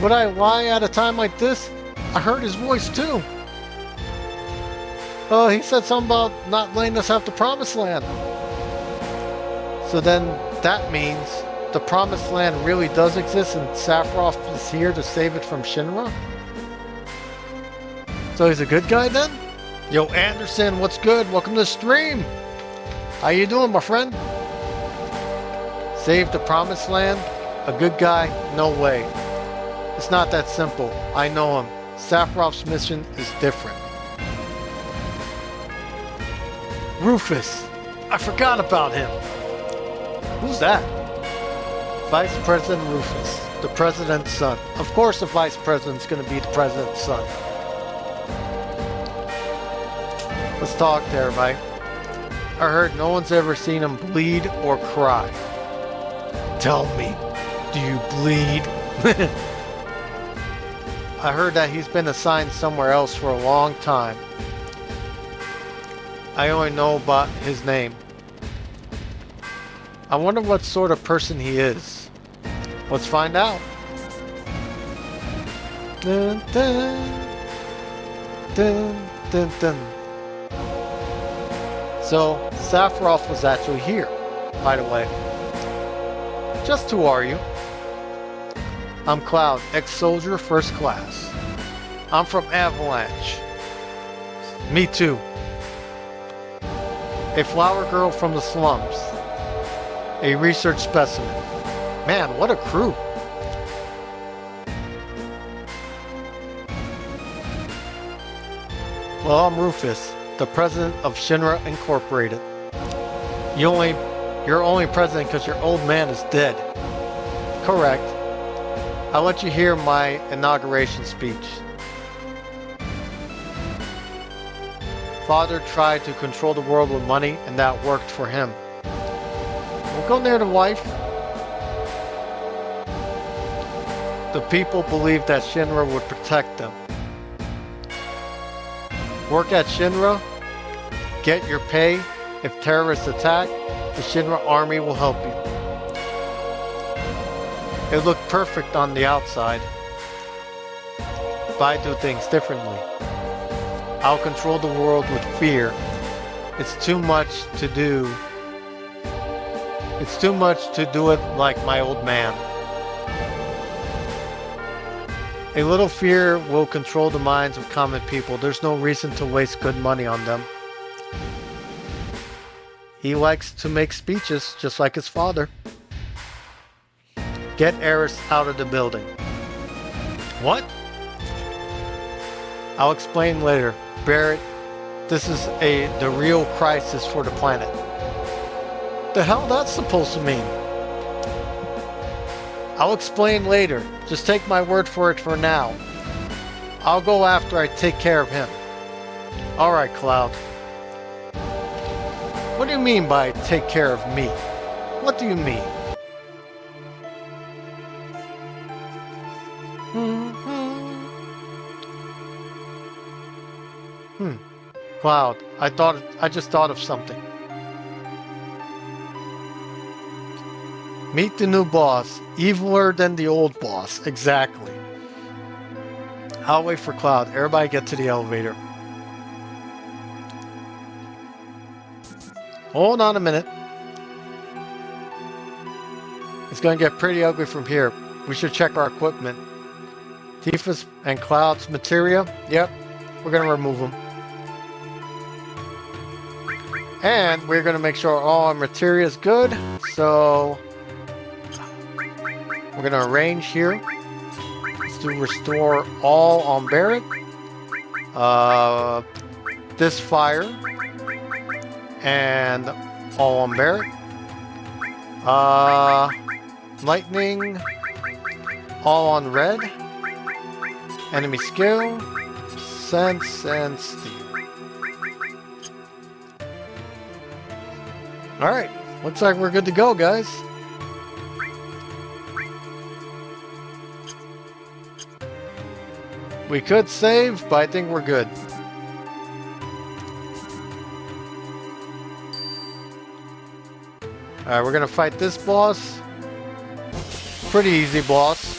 Would I lie at a time like this? I heard his voice too. He said something about not letting us have the Promised Land. So then that means the Promised Land really does exist and Sephiroth is here to save it from Shinra? So he's a good guy then? Yo, Anderson, what's good? Welcome to the stream. How you doing, my friend? Save the Promised Land? A good guy? No way. It's not that simple. I know him. Sephiroth's mission is different. Rufus. I forgot about him. Who's that? Vice President Rufus. The president's son. Of course the vice president's going to be the president's son. Let's talk there, Mike. I heard no one's ever seen him bleed or cry. Tell me, do you bleed? I heard that he's been assigned somewhere else for a long time. I only know about his name. I wonder what sort of person he is. Let's find out. Dun, dun, dun, dun, dun. So, Sephiroth was actually here, by the way. Just who are you? I'm Cloud, ex-soldier, first class. I'm from Avalanche. Me too. A flower girl from the slums. A research specimen. Man, what a crew. Well, I'm Rufus, the president of Shinra Incorporated. You're only president because your old man is dead. Correct. I'll let you hear my inauguration speech. Father tried to control the world with money, and that worked for him. We'll go near the wife. The people believed that Shinra would protect them. Work at Shinra, get your pay. If terrorists attack, the Shinra army will help you. It looked perfect on the outside, but I do things differently. I'll control the world with fear. It's too much to do. It's too much to do it like my old man. A little fear will control the minds of common people. There's no reason to waste good money on them. He likes to make speeches just like his father. Get Aeris out of the building. What? I'll explain later. Barrett, this is the real crisis for the planet. The hell that's supposed to mean? I'll explain later. Just take my word for it for now. I'll go after I take care of him. Alright, Cloud. What do you mean by take care of me? What do you mean? Cloud, I just thought of something. Meet the new boss. Eviler than the old boss. Exactly. I'll wait for Cloud. Everybody get to the elevator. Hold on a minute. It's going to get pretty ugly from here. We should check our equipment. Tifa's and Cloud's materia. Yep, we're going to remove them. And we're going to make sure all our materia is good. So we're going to arrange here. Let's do restore all on Barret. This fire. And all on Barret. Lightning. All on red. Enemy skill. Sense and steal. Alright. Looks like we're good to go, guys. We could save, but I think we're good. Alright, we're gonna fight this boss. Pretty easy boss.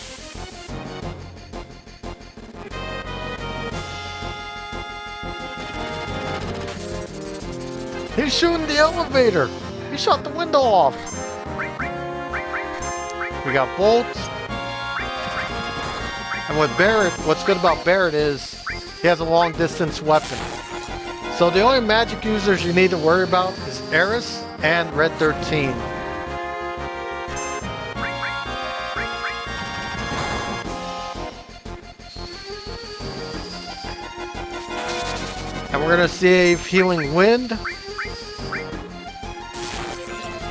He's shooting the elevator! He shot the window off! We got bolts. And with Barret, what's good about Barret is he has a long distance weapon. So the only magic users you need to worry about is Aeris and Red 13. And we're gonna save Healing Wind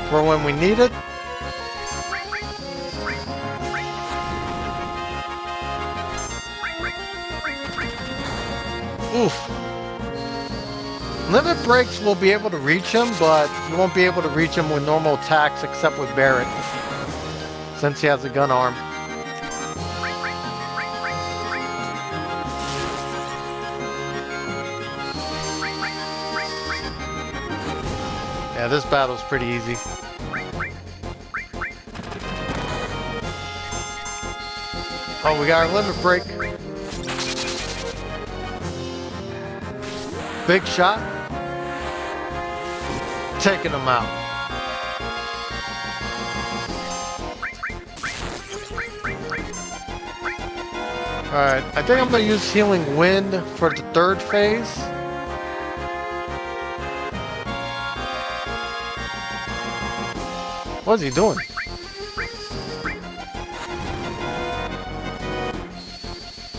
for when we need it. Oof. Limit breaks will be able to reach him, but you won't be able to reach him with normal attacks except with Barret, since he has a gun arm. Yeah, this battle's pretty easy. Oh, we got our limit break. Big shot. Taking him out. Alright, I think I'm going to use Healing Wind for the third phase. What's he doing?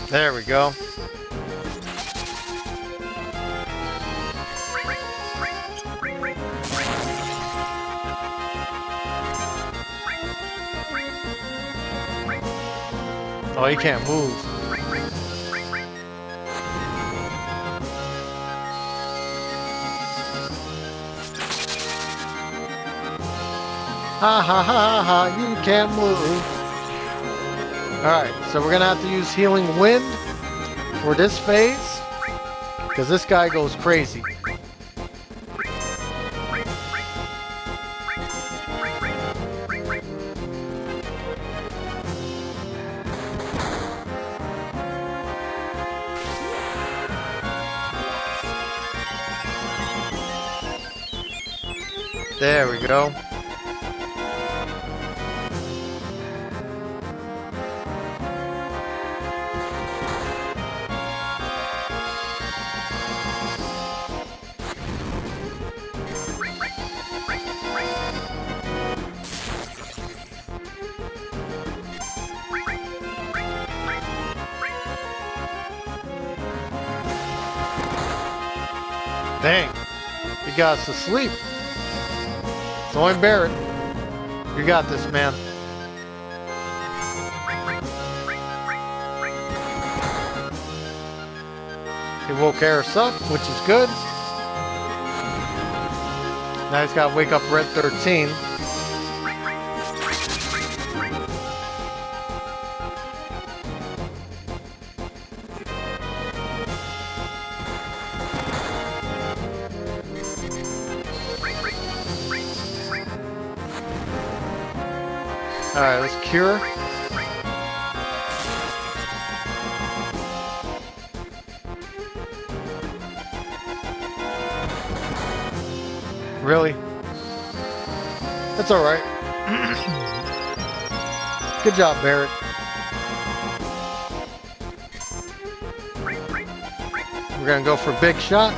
There we go. Oh, he can't move. Ha ha ha ha, you can't move. Alright, so we're gonna have to use Healing Wind for this phase, because this guy goes crazy. There we go. Dang, he got us to sleep. It's only Barret. You got this, man. He woke Aeris up, which is good. Now he's got to wake up Red 13. Alright, let's cure. Really? That's alright. Good job, Barrett. We're gonna go for big shot.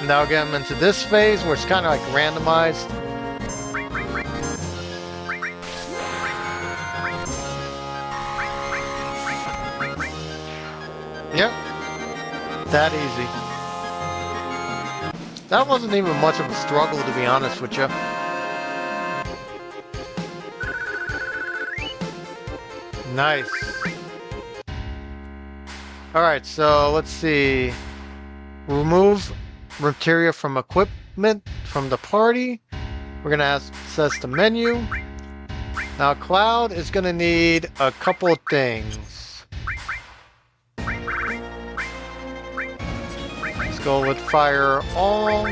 Now get him into this phase where it's kind of like randomized. Yep, that easy. That wasn't even much of a struggle, to be honest with you. Nice. Alright, so let's see. Remove materia from equipment from the party. We're gonna access the menu. Now Cloud is gonna need a couple of things. Let's go with fire all.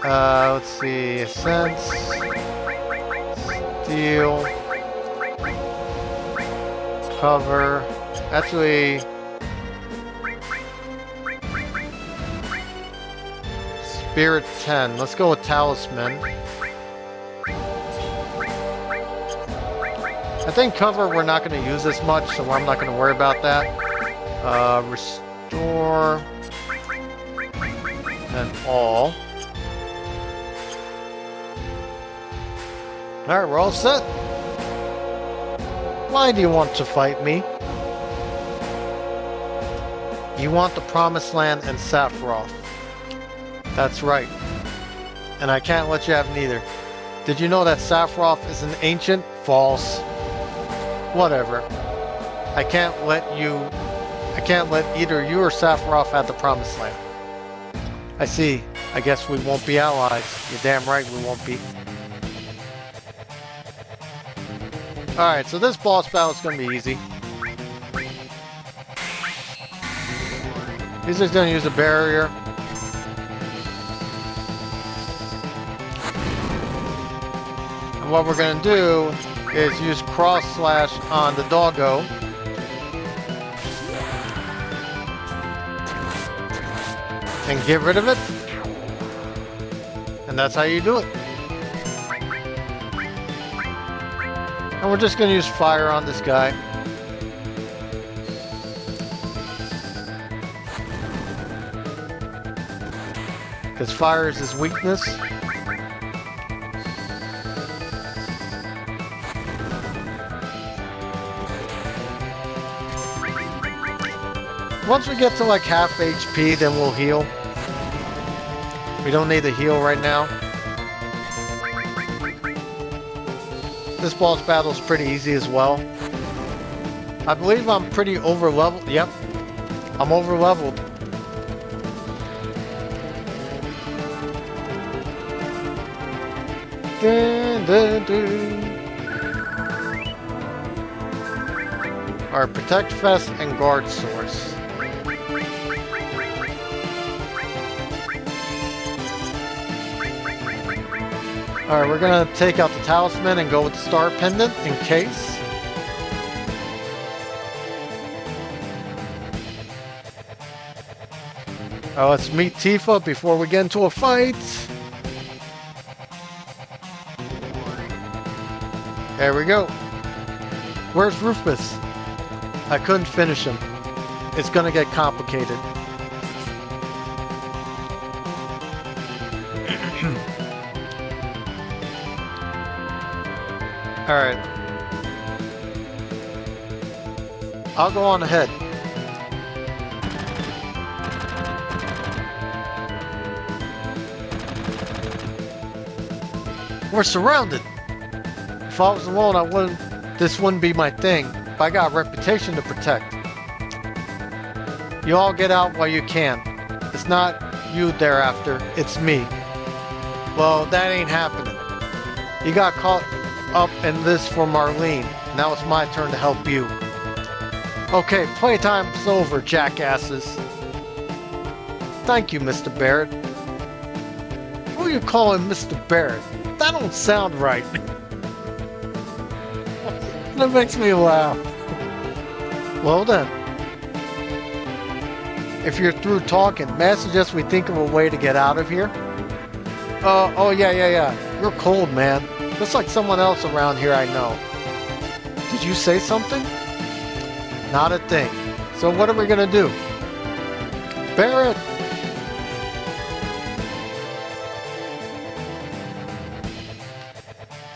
Let's see, sense, steel, cover. Actually, Spirit 10. Let's go with Talisman. I think cover we're not going to use this much, so I'm not going to worry about that. Restore and all. Alright, we're all set. Why do you want to fight me? You want the Promised Land and Sephiroth. That's right. And I can't let you have neither. Did you know that Sephiroth is an ancient? False. Whatever. I can't let either you or Sephiroth have the Promised Land. I see. I guess we won't be allies. You're damn right we won't be. Alright, so this boss battle is going to be easy. He's just going to use a barrier. And what we're going to do is use cross slash on the doggo. And get rid of it. And that's how you do it. And we're just going to use fire on this guy. Because fire is his weakness. Once we get to like half HP, then we'll heal. We don't need to heal right now. This boss battle is pretty easy as well. I believe I'm pretty over leveled. Yep, I'm over leveled. Alright, Protect Fest and Guard Source. Alright, we're gonna take out the Talisman and go with the Star Pendant in case. Alright, let's meet Tifa before we get into a fight. There we go. Where's Rufus? I couldn't finish him. It's gonna get complicated. Alright. I'll go on ahead. We're surrounded. If I was alone, this wouldn't be my thing. But I got a reputation to protect. You all get out while you can. It's not you thereafter, it's me. Well, that ain't happening. You got caught up in this for Marlene. Now it's my turn to help you. Okay, playtime's over, jackasses. Thank you, Mr. Barrett. Who are you calling Mr. Barrett? That don't sound right. That makes me laugh. Well then, if you're through talking, may I suggest we think of a way to get out of here? Oh yeah. You're cold, man. Just like someone else around here I know. Did you say something? Not a thing. So what are we gonna do? Barrett!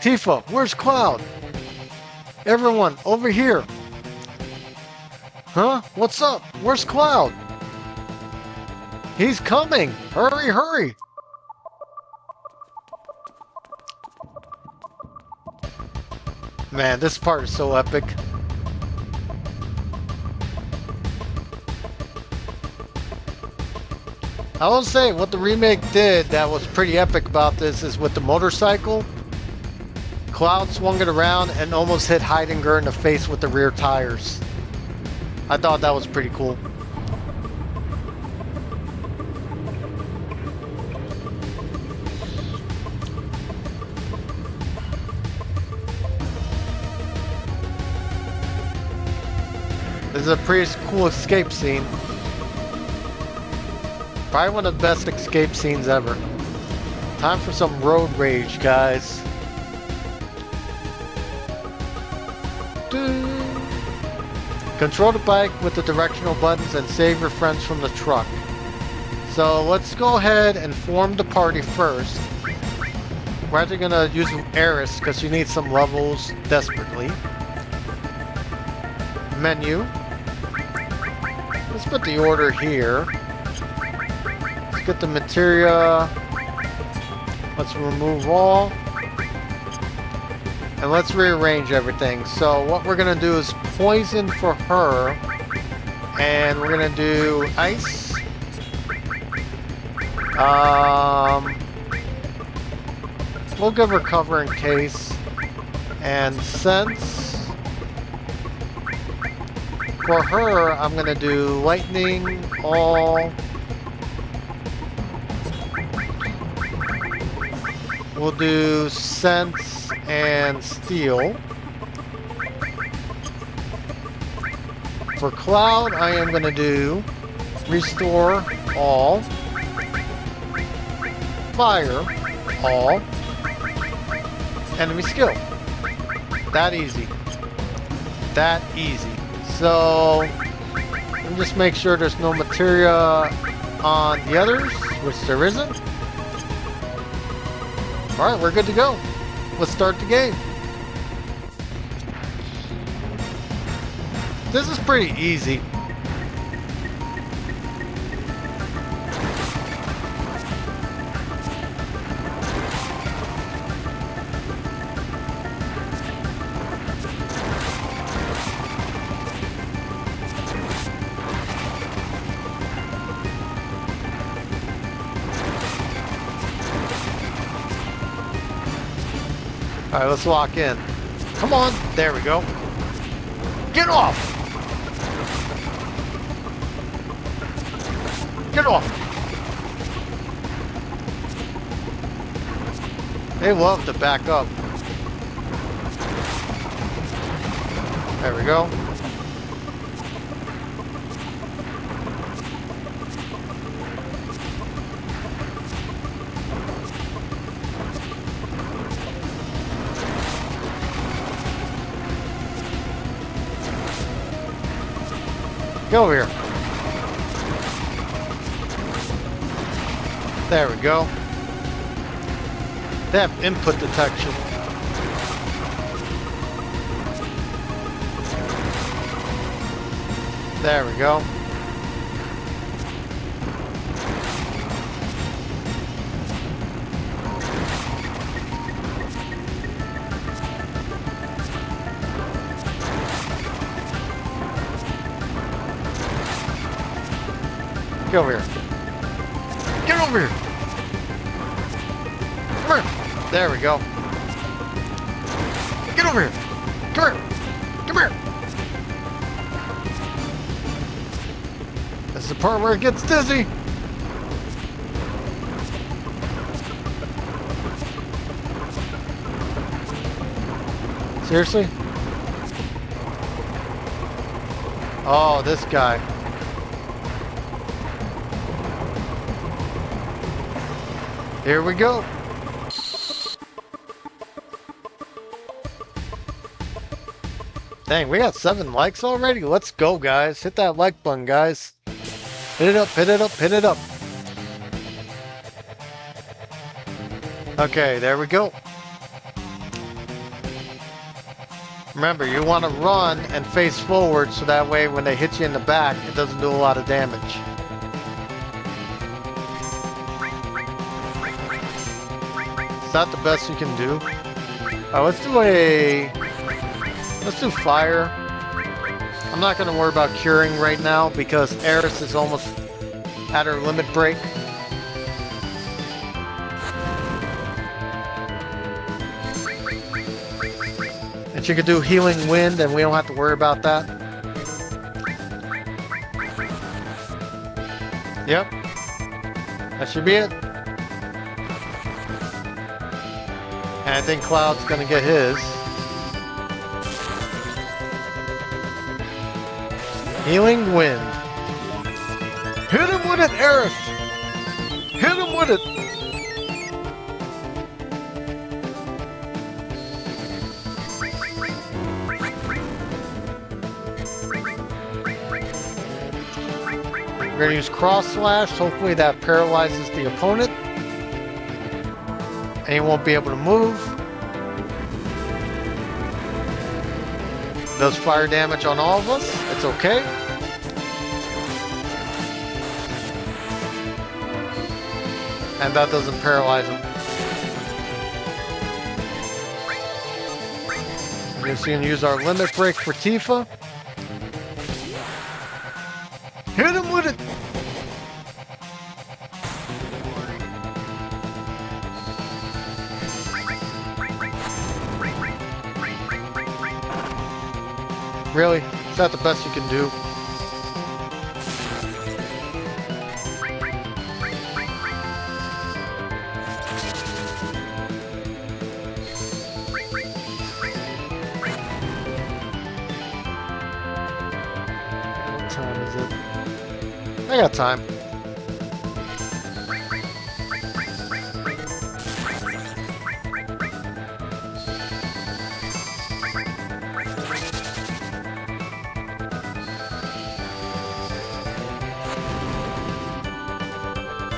Tifa, where's Cloud? Everyone, over here. Huh? What's up? Where's Cloud? He's coming! Hurry, hurry! Man, this part is so epic. I will say, what the remake did that was pretty epic about this is with the motorcycle, Cloud swung it around and almost hit Heidinger in the face with the rear tires. I thought that was pretty cool. This is a pretty cool escape scene. Probably one of the best escape scenes ever. Time for some road rage, guys. Control the bike with the directional buttons and save your friends from the truck. So let's go ahead and form the party first. We're actually gonna use Aeris because she needs some levels desperately. Menu. Let's put the order here. Let's get the materia. Let's remove all. And let's rearrange everything. So what we're gonna do is poison for her. And we're gonna do ice. We'll give her cover in case. And sense. For her, I'm gonna do lightning, all. We'll do sense and steel. For Cloud, I am gonna do restore all, fire all, enemy skill. That easy. That easy. So, let me just make sure there's no materia on the others, which there isn't. Alright, we're good to go. Let's start the game. This is pretty easy. Alright, let's lock in. Come on. There we go. Get off! Get off! They love to back up. There we go. Get over here. There we go. They have input detection. There we go. Get over here. Get over here. Come here. There we go. Get over here. Come here. Come here. This is the part where it gets dizzy. Seriously? Oh, this guy. Here we go. Dang, we got 7 likes already? Let's go, guys. Hit that like button, guys. Hit it up, hit it up, hit it up. Okay, there we go. Remember, you want to run and face forward so that way when they hit you in the back, it doesn't do a lot of damage. Is that the best you can do? Let's do fire. I'm not going to worry about curing right now because Aeris is almost at her limit break. And she could do healing wind and we don't have to worry about that. Yep. That should be it. And I think Cloud's gonna get his. Healing wind. Hit him with it, Aerith! Hit him with it! We're gonna use cross slash. Hopefully that paralyzes the opponent. And he won't be able to move. Does fire damage on all of us. It's okay. And that doesn't paralyze him. We're just gonna use our limit break for Tifa. Hit him with it! Really? Is that the best you can do? What time is it? I got time.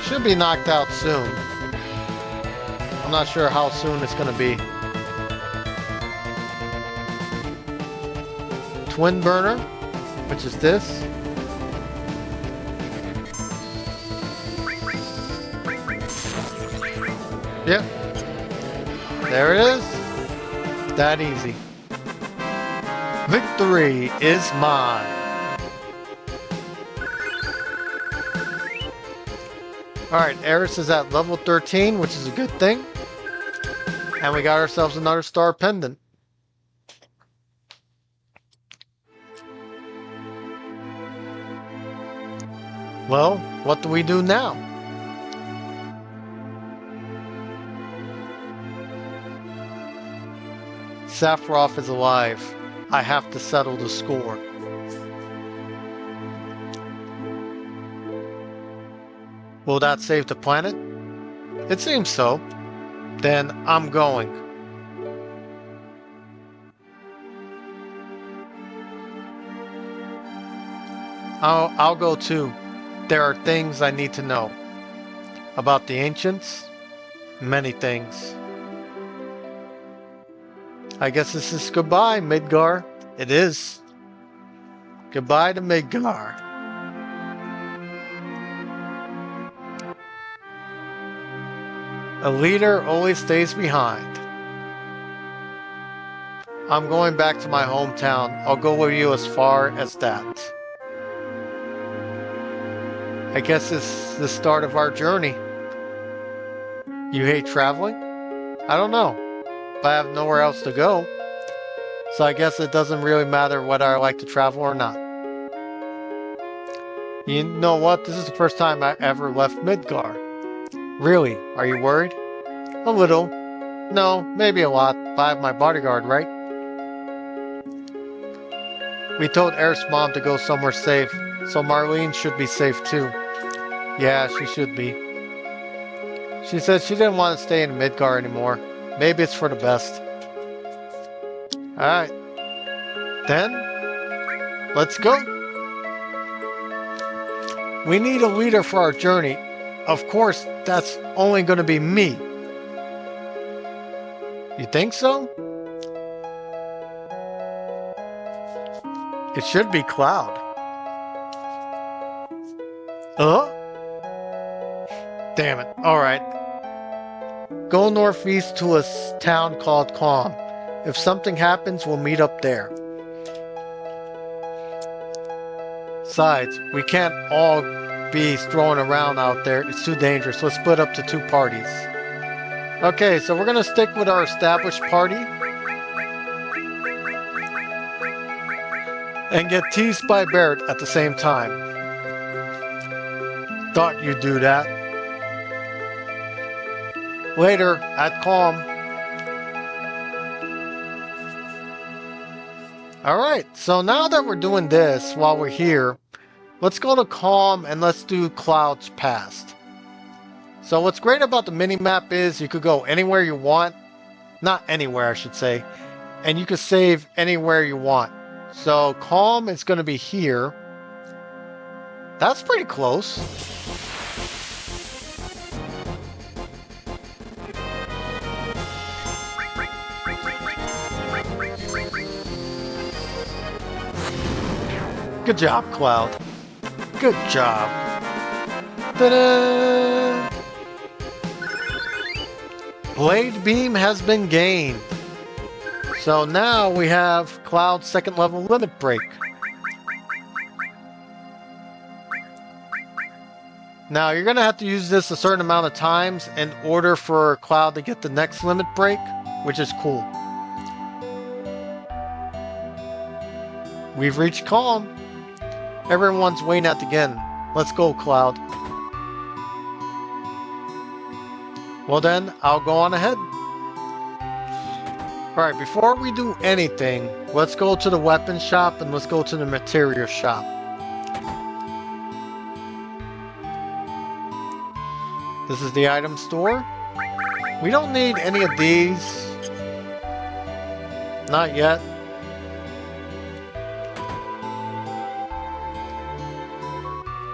Should be knocked out soon. I'm not sure how soon it's going to be. Twin burner, which is this. Yep. There it is. That easy. Victory is mine. Alright, Aeris is at level 13, which is a good thing. And we got ourselves another star pendant. Well, what do we do now? Sephiroth is alive. I have to settle the score. Will that save the planet? It seems so. Then I'm going. I'll go too. There are things I need to know. About the ancients? Many things. I guess this is goodbye, Midgar. It is. Goodbye to Midgar. A leader always stays behind. I'm going back to my hometown. I'll go with you as far as that. I guess it's the start of our journey. You hate traveling? I don't know, but I have nowhere else to go. So I guess it doesn't really matter whether I like to travel or not. You know what? This is the first time I ever left Midgar. Really? Are you worried? A little. No, maybe a lot, but I have my bodyguard, right? We told Aerith's mom to go somewhere safe, so Marlene should be safe too. Yeah, she should be. She said she didn't want to stay in Midgar anymore. Maybe it's for the best. Alright. Then, let's go. We need a leader for our journey. Of course, that's only going to be me. You think so? It should be Cloud. Damn it. Alright. Go northeast to a town called Calm. If something happens, we'll meet up there. Besides, we can't all be throwing around out there. It's too dangerous. Let's split up to 2 parties. Okay, so we're going to stick with our established party. And get teased by Barrett at the same time. Thought you'd do that. Later, at Calm. Alright, so now that we're doing this while we're here, let's go to Calm and let's do Cloud's Past. So what's great about the mini-map is you could go anywhere you want. Not anywhere, I should say. And you can save anywhere you want. So Calm is going to be here. That's pretty close. Good job, Cloud. Good job. Ta-da! Blade Beam has been gained. So now we have Cloud's 2nd level limit break. Now you're going to have to use this a certain amount of times in order for Cloud to get the next limit break, which is cool. We've reached Calm. Everyone's waiting at the inn. Let's go, Cloud. Well then, I'll go on ahead. Alright, before we do anything, let's go to the weapon shop and let's go to the material shop. This is the item store. We don't need any of these. Not yet.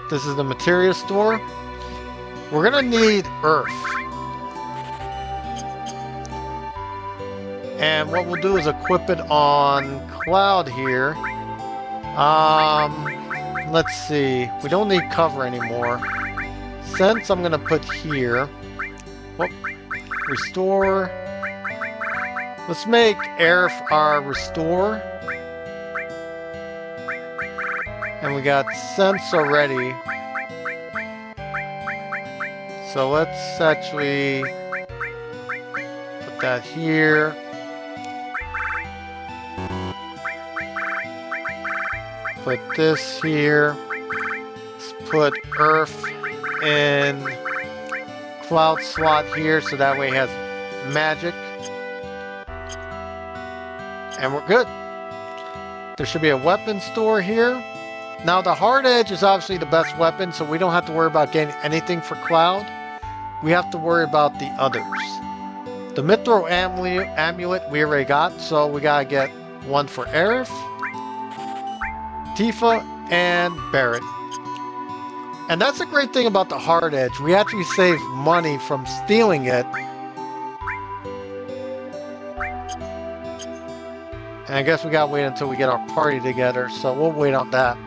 This is the material store. We're gonna need earth. And what we'll do is equip it on Cloud here. Let's see. We don't need cover anymore. Sense I'm gonna put here. Whoop. Restore. Let's make Aerith our restore. And we got sense already. So let's actually put that here. Put this here. Let's put earth in Cloud slot here so that way it has magic. And we're good. There should be a weapon store here. Now the hard edge is obviously the best weapon, so we don't have to worry about getting anything for Cloud. We have to worry about the others. The Mithril amulet we already got, so we gotta get one for Aerith, Tifa, and Barrett. And that's the great thing about the hard edge. We actually save money from stealing it. And I guess we gotta wait until we get our party together, so we'll wait on that.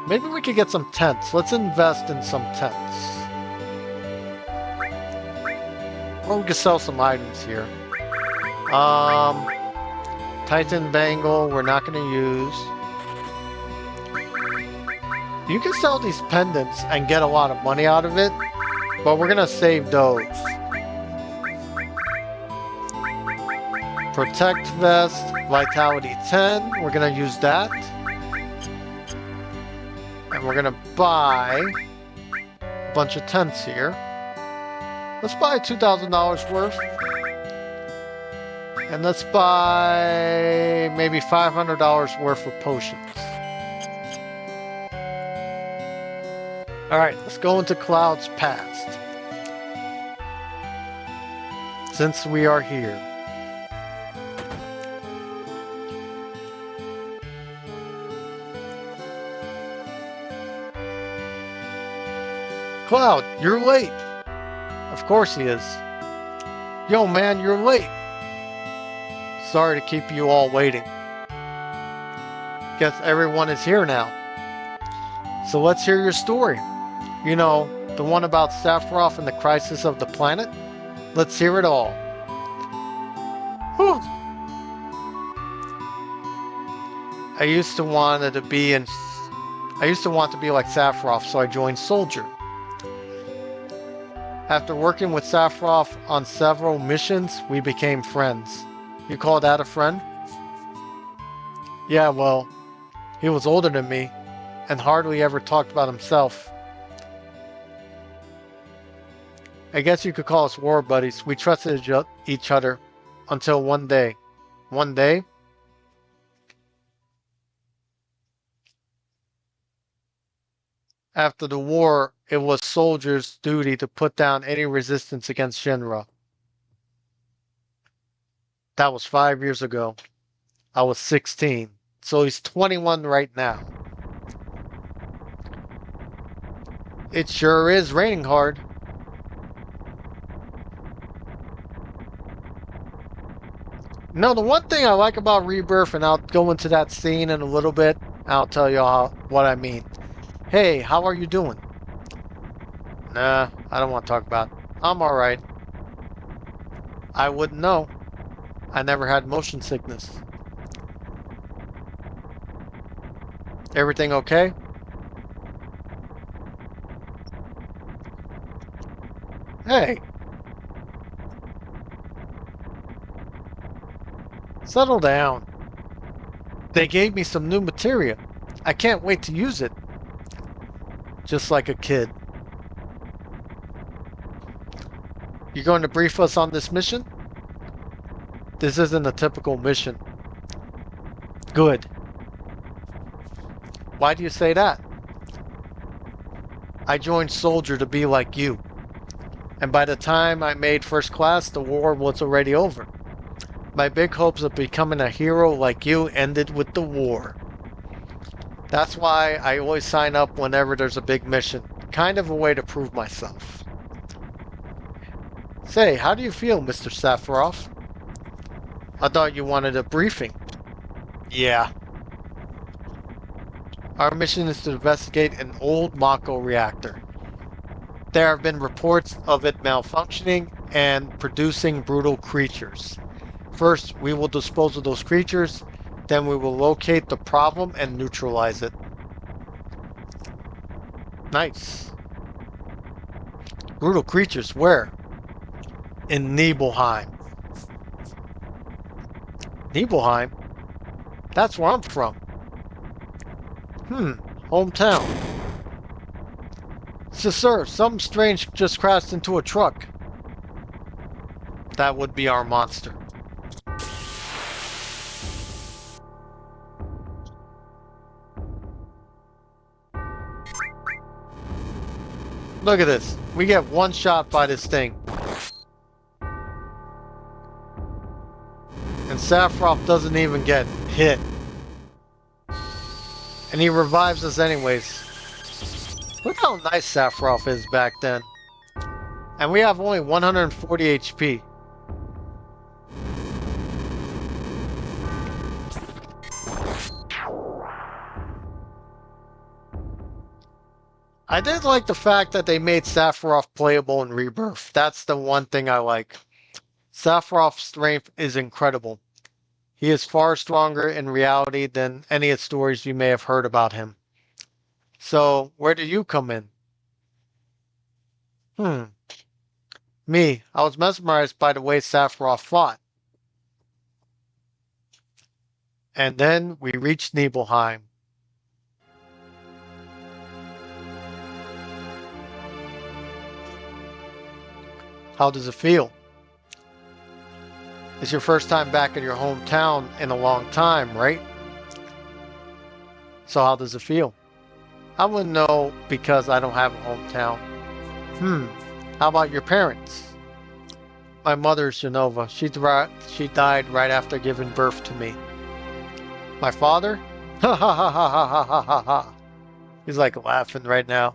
Maybe we could get some tents. Let's invest in some tents. Or we could sell some items here. Titan Bangle, we're not going to use. You can sell these pendants and get a lot of money out of it, but we're going to save those. Protect Vest, Vitality 10, we're going to use that. And we're gonna buy a bunch of tents here. Let's buy $2,000 worth. And let's buy maybe $500 worth of potions. Alright, let's go into Cloud's past. Since we are here. Cloud, you're late. Of course he is. Yo, man, you're late. Sorry to keep you all waiting. Guess everyone is here now. So let's hear your story. You know, the one about Sephiroth and the crisis of the planet? Let's hear it all. Whew. I used to want to be like Sephiroth, so I joined Soldier. After working with Sephiroth on several missions, we became friends. You call that a friend? Yeah, well, he was older than me, and hardly ever talked about himself. I guess you could call us war buddies. We trusted each other until one day. One day? After the war, it was Soldier's duty to put down any resistance against Shinra. That was 5 years ago. I was 16, so he's 21 right now. It sure is raining hard. No, the one thing I like about Rebirth, and I'll go into that scene in a little bit, I'll tell you what I mean. Hey, how are you doing? Nah, I don't want to talk about it. I'm alright. I wouldn't know. I never had motion sickness. Everything okay? Hey, settle down. They gave me some new materia. I can't wait to use it. Just like a kid. You going to brief us on this mission? This isn't a typical mission. Good. Why do you say that? I joined Soldier to be like you. And by the time I made first class, the war was already over. My big hopes of becoming a hero like you ended with the war. That's why I always sign up whenever there's a big mission. Kind of a way to prove myself. Say, how do you feel, Mr. Sephiroth? I thought you wanted a briefing. Yeah. Our mission is to investigate an old Mako reactor. There have been reports of it malfunctioning and producing brutal creatures. First, we will dispose of those creatures, then we will locate the problem and neutralize it. Nice. Brutal creatures, where? In Nibelheim. Nibelheim? That's where I'm from. Hometown. Sir, something strange just crashed into a truck. That would be our monster. Look at this. We get one shot by this thing. And Sephiroth doesn't even get hit. And he revives us anyways. Look how nice Sephiroth is back then. And we have only 140 HP. I did like the fact that they made Sephiroth playable in Rebirth. That's the one thing I like. Sephiroth's strength is incredible. He is far stronger in reality than any of the stories you may have heard about him. So, where do you come in? Me, I was mesmerized by the way Sephiroth fought. And then we reached Nibelheim. How does it feel? It's your first time back in your hometown in a long time, right? So how does it feel? I wouldn't know because I don't have a hometown. How about your parents? My mother's Genova. She died right after giving birth to me. My father? Ha ha ha ha ha ha ha ha ha. He's like laughing right now.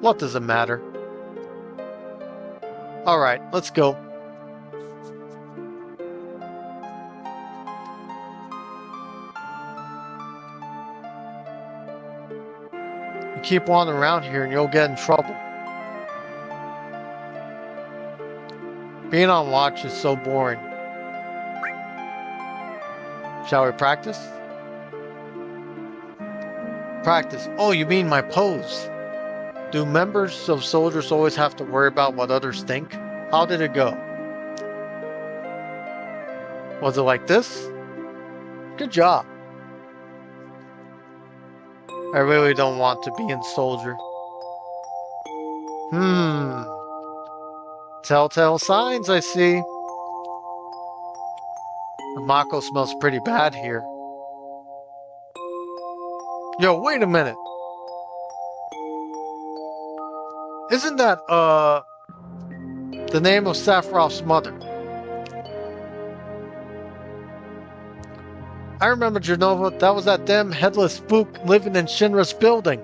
What does it matter? Alright, let's go. You keep wandering around here and you'll get in trouble. Being on watch is so boring. Shall we practice? Practice. Oh, you mean my pose? Do members of soldiers always have to worry about what others think? How did it go? Was it like this? Good job. I really don't want to be in soldier. Telltale signs, I see. The Mako smells pretty bad here. Yo, wait a minute. Isn't that, the name of Sephiroth's mother? I remember Genova. That was that damn headless spook living in Shinra's building.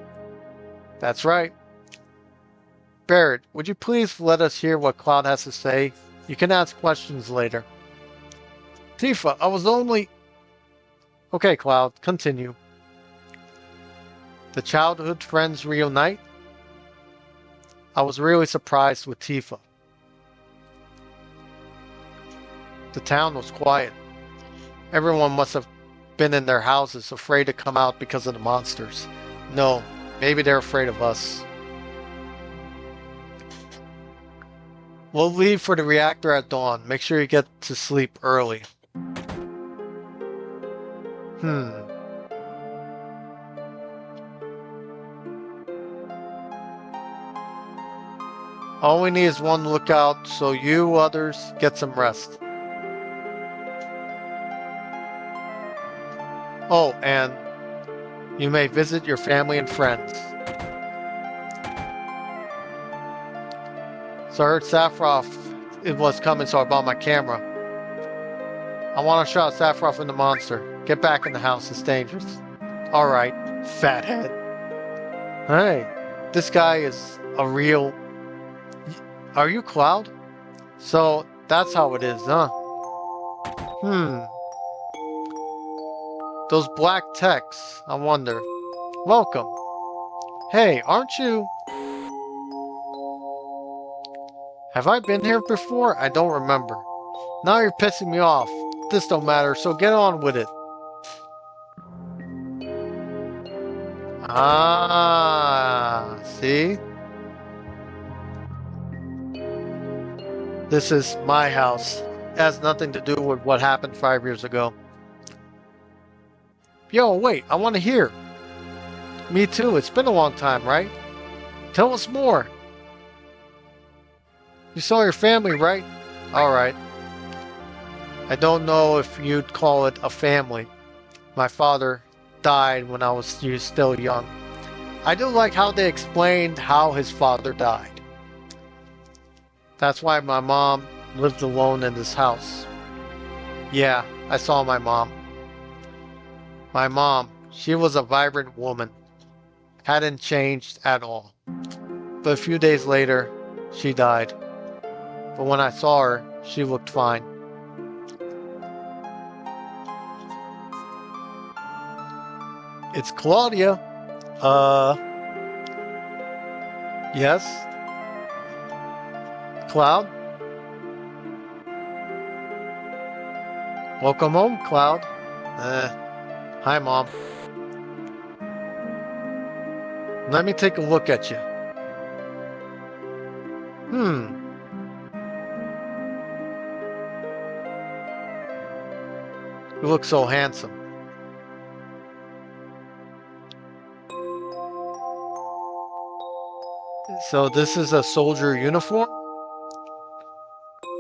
That's right. Barrett, would you please let us hear what Cloud has to say? You can ask questions later. Tifa, I was only... Okay, Cloud, continue. The childhood friends reunite? I was really surprised with Tifa. The town was quiet. Everyone must have been in their houses, afraid to come out because of the monsters. No, maybe they're afraid of us. We'll leave for the reactor at dawn. Make sure you get to sleep early. All we need is one lookout, so you others get some rest. Oh, and you may visit your family and friends. So I heard Sephiroth was coming, so I bought my camera. I want to shot Sephiroth and the monster. Get back in the house, it's dangerous. Alright, fathead. Hey, this guy is a real... Are you Cloud? So, that's how it is, huh? Those black texts, I wonder. Welcome. Hey, aren't you... Have I been here before? I don't remember. Now you're pissing me off. This don't matter, so get on with it. Ah, see? This is my house. It has nothing to do with what happened 5 years ago. Yo, wait, I want to hear. Me too, it's been a long time, right? Tell us more. You saw your family, right? Alright. I don't know if you'd call it a family. My father died when I was still young. I do like how they explained how his father died. That's why my mom lived alone in this house. Yeah, I saw my mom. My mom, she was a vibrant woman. Hadn't changed at all. But a few days later, she died. But when I saw her, she looked fine. It's Claudia. Yes? Cloud? Welcome home, Cloud. Hi, Mom. Let me take a look at you. You look so handsome. So this is a soldier uniform?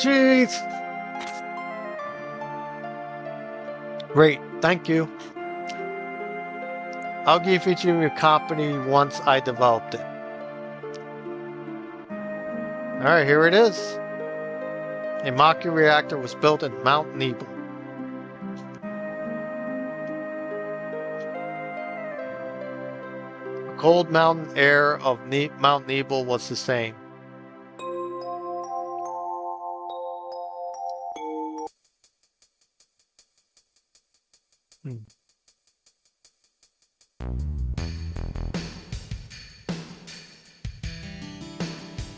Jeez! Great, thank you. I'll give each of you a copy once I developed it. Alright, here it is. A M.O.E reactor was built in Mount Nebel. The cold mountain air of Mount Nebel was the same.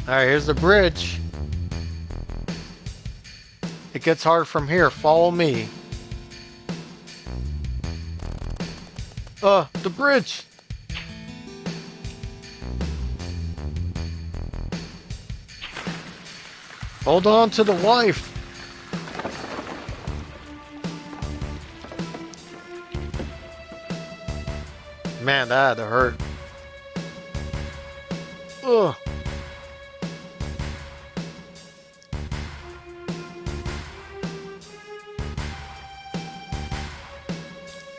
Alright, here's the bridge. It gets hard from here. Follow me. The bridge! Hold on to the wife. Man, that had to hurt. Ugh.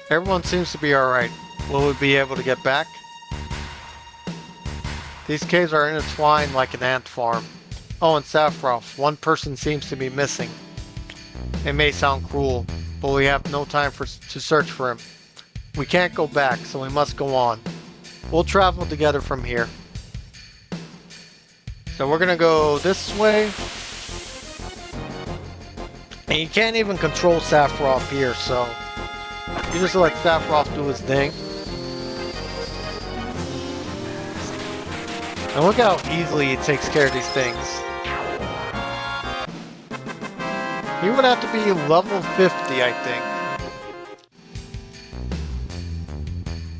Everyone seems to be alright. Will we be able to get back? These caves are intertwined like an ant farm. Oh, and Sephiroth, one person seems to be missing. It may sound cruel, but we have no time to search for him. We can't go back, so we must go on. We'll travel together from here. So we're gonna go this way. And you can't even control Sephiroth here, so you just let Sephiroth do his thing. And look how easily he takes care of these things. He would have to be level 50, I think.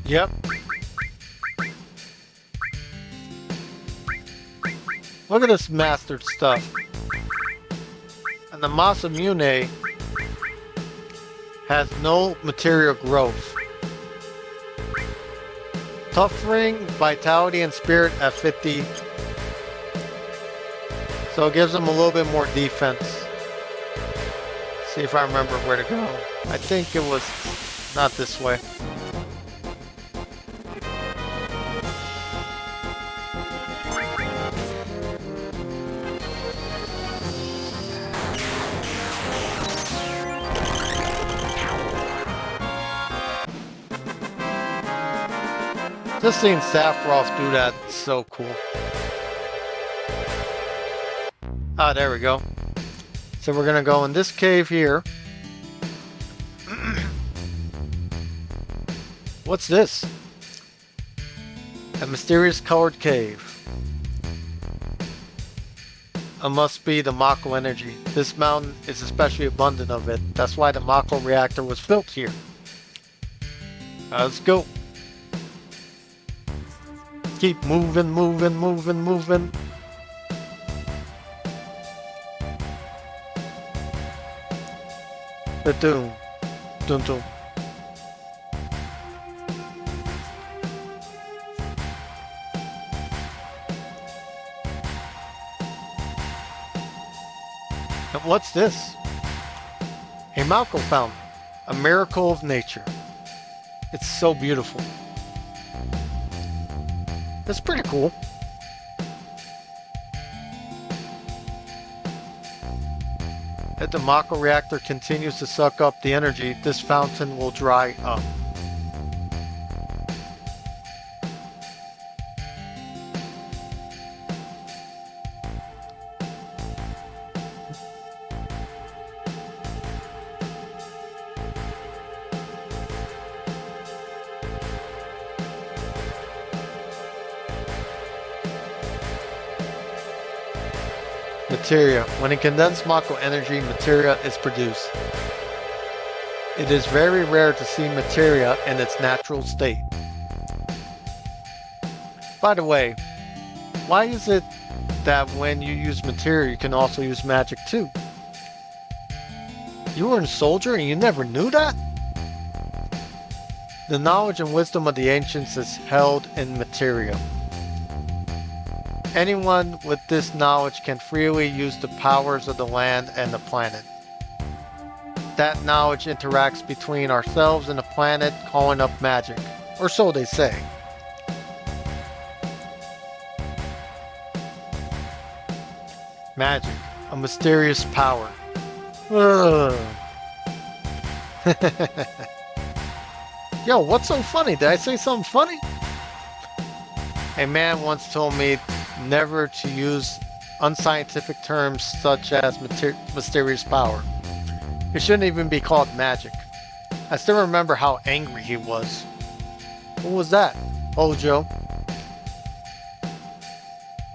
Yep. Look at this mastered stuff. And the M.O.E has no material growth. Tough ring, vitality, and spirit at 50. So it gives them a little bit more defense. See if I remember where to go. I think it was not this way. Just seeing Sephiroth do that is so cool. Ah, there we go. So we're gonna go in this cave here. What's this? A mysterious colored cave. It must be the M.O.E energy. This mountain is especially abundant of it. That's why the M.O.E reactor was built here. Let's go. Keep moving, moving, moving, moving. The doom. Doom, doom. And what's this? A M.O.E fountain. A miracle of nature. It's so beautiful. That's pretty cool. If the M.O.E reactor continues to suck up the energy, this fountain will dry up. Materia. When in condensed M.O.E energy, materia is produced. It is very rare to see materia in its natural state. By the way, why is it that when you use materia, you can also use magic too? You were a soldier and you never knew that? The knowledge and wisdom of the ancients is held in materia. Anyone with this knowledge can freely use the powers of the land and the planet. That knowledge interacts between ourselves and the planet, calling up magic. Or so they say. Magic, a mysterious power. Ugh. Yo, what's so funny? Did I say something funny? A man once told me never to use unscientific terms such as mysterious power. It shouldn't even be called magic. I still remember how angry he was. What was that? Hojo.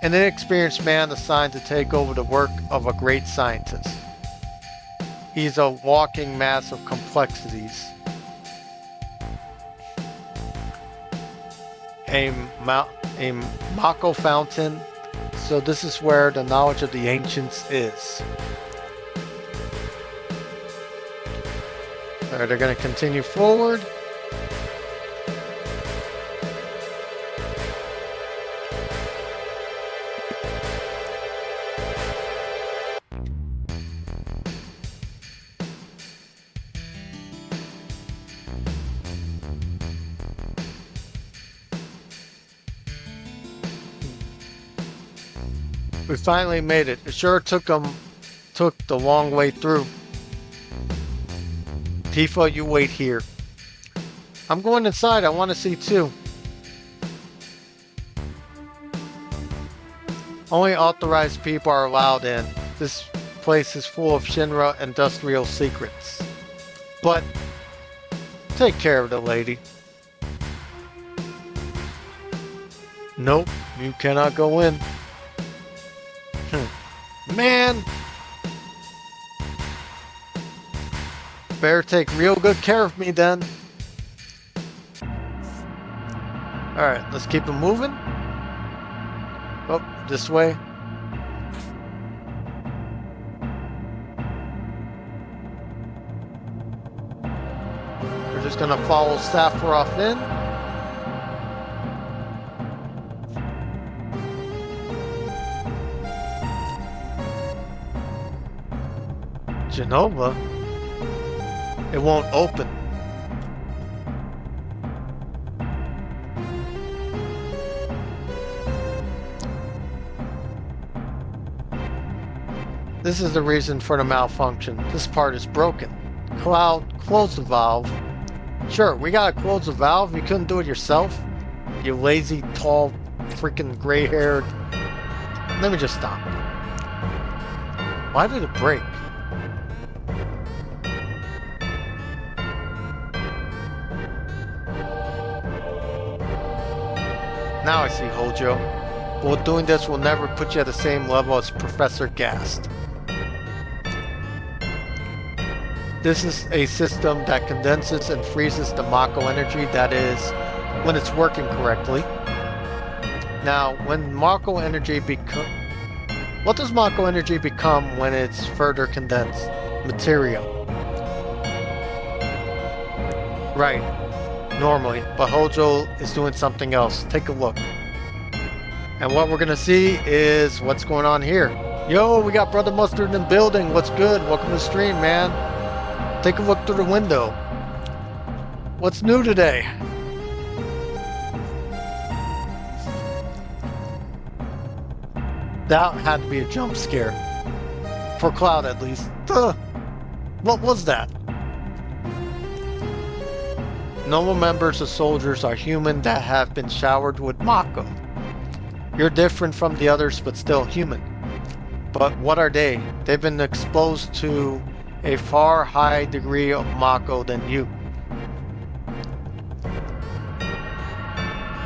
An inexperienced man assigned to take over the work of a great scientist. He's a walking mass of complexities. A Mako fountain. So this is where the knowledge of the ancients is. Alright, they're going to continue forward. We finally made it. It sure took the long way through. Tifa, you wait here. I'm going inside. I want to see too. Only authorized people are allowed in. This place is full of Shinra industrial secrets. But take care of the lady. Nope, you cannot go in. Man! Better take real good care of me then. Alright, let's keep it moving. Oh, this way. We're just gonna follow Sephiroth in. Genova? It won't open. This is the reason for the malfunction. This part is broken. Cloud, close the valve. Sure, we gotta close the valve. You couldn't do it yourself? You lazy, tall, freaking gray-haired... Let me just stop. Why did it break? Now I see, Hojo. But doing this will never put you at the same level as Professor Gast. This is a system that condenses and freezes the Mako energy, that is, when it's working correctly. Now, when Mako energy what does Mako energy become when it's further condensed? Material. Right. Normally, but Hojo is doing something else. Take a look. And what we're gonna see is what's going on here. Yo, we got Brother Mustard in the building. What's good? Welcome to the stream, man. Take a look through the window. What's new today? That had to be a jump scare. For Cloud, at least. What was that? Normal members of soldiers are human that have been showered with Mako. You're different from the others, but still human. But what are they? They've been exposed to a far higher degree of Mako than you.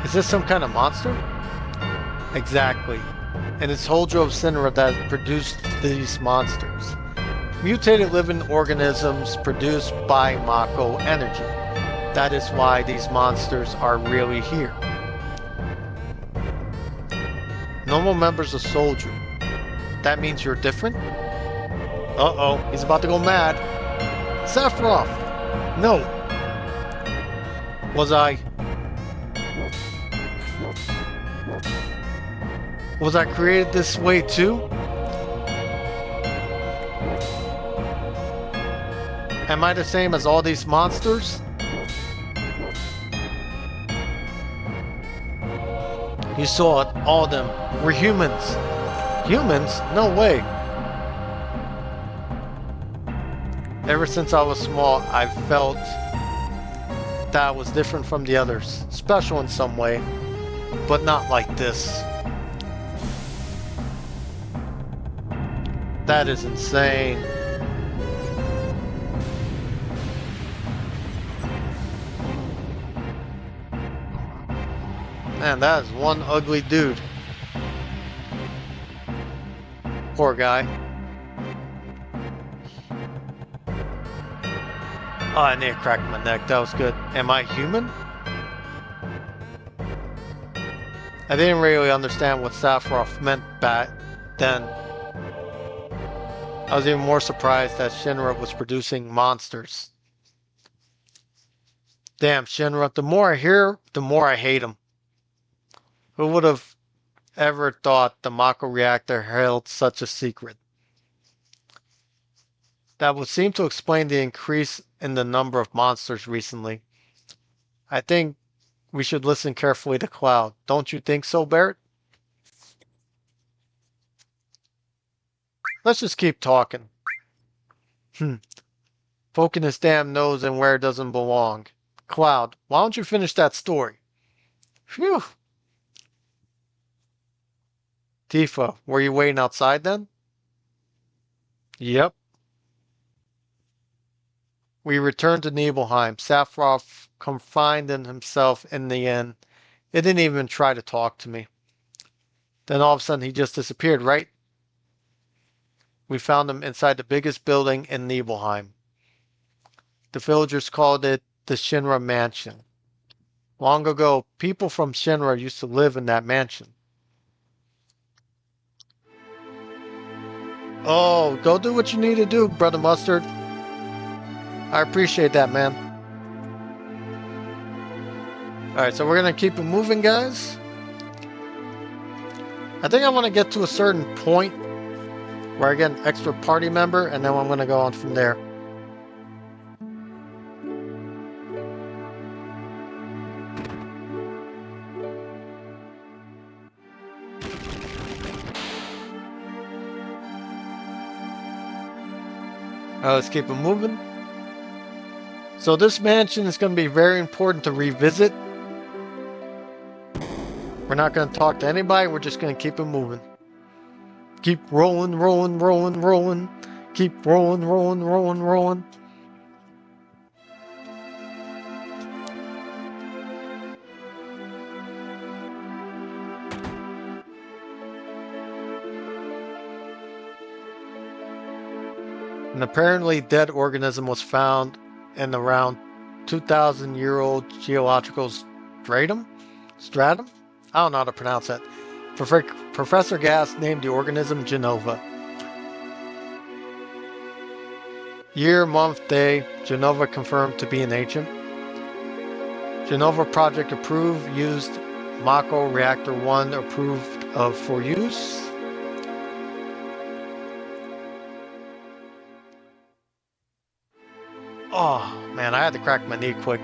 Is this some kind of monster? Exactly. And it's Hojo of Shinra that produced these monsters. Mutated living organisms produced by Mako energy. That is why these monsters are really here. Normal members of Soldier. That means you're different? Uh-oh, he's about to go mad. Sephiroth! No! Was I? Was I created this way too? Am I the same as all these monsters? You saw it, all of them. We're humans. Humans? No way. Ever since I was small, I felt that I was different from the others. Special in some way, but not like this. That is insane. Man, that is one ugly dude. Poor guy. Oh, I need to crack my neck. That was good. Am I human? I didn't really understand what Sephiroth meant back then. I was even more surprised that Shinra was producing monsters. Damn, Shinra. The more I hear, the more I hate him. Who would have ever thought the Mako reactor held such a secret? That would seem to explain the increase in the number of monsters recently. I think we should listen carefully to Cloud. Don't you think so, Barrett? Let's just keep talking. Poking his damn nose in where it doesn't belong. Cloud, why don't you finish that story? Phew. Tifa, were you waiting outside then? Yep. We returned to Nibelheim. Sephiroth confined himself in the inn. He didn't even try to talk to me. Then all of a sudden he just disappeared, right? We found him inside the biggest building in Nibelheim. The villagers called it the Shinra Mansion. Long ago, people from Shinra used to live in that mansion. Oh, go do what you need to do, Brother Mustard. I appreciate that, man. Alright, so we're going to keep it moving, guys. I think I want to get to a certain point where I get an extra party member, and then I'm going to go on from there. Let's keep it moving. So this mansion is going to be very important to revisit. We're not going to talk to anybody. We're just going to keep it moving. Keep rolling, rolling, rolling, rolling. Keep rolling, rolling, rolling, rolling. An apparently dead organism was found in around 2,000-year-old geological stratum? I don't know how to pronounce that. Professor Gas named the organism Genova. Year, month, day, Genova confirmed to be an ancient. Genova project approved, used Mako Reactor 1 approved of for use. Oh, man, I had to crack my knee quick.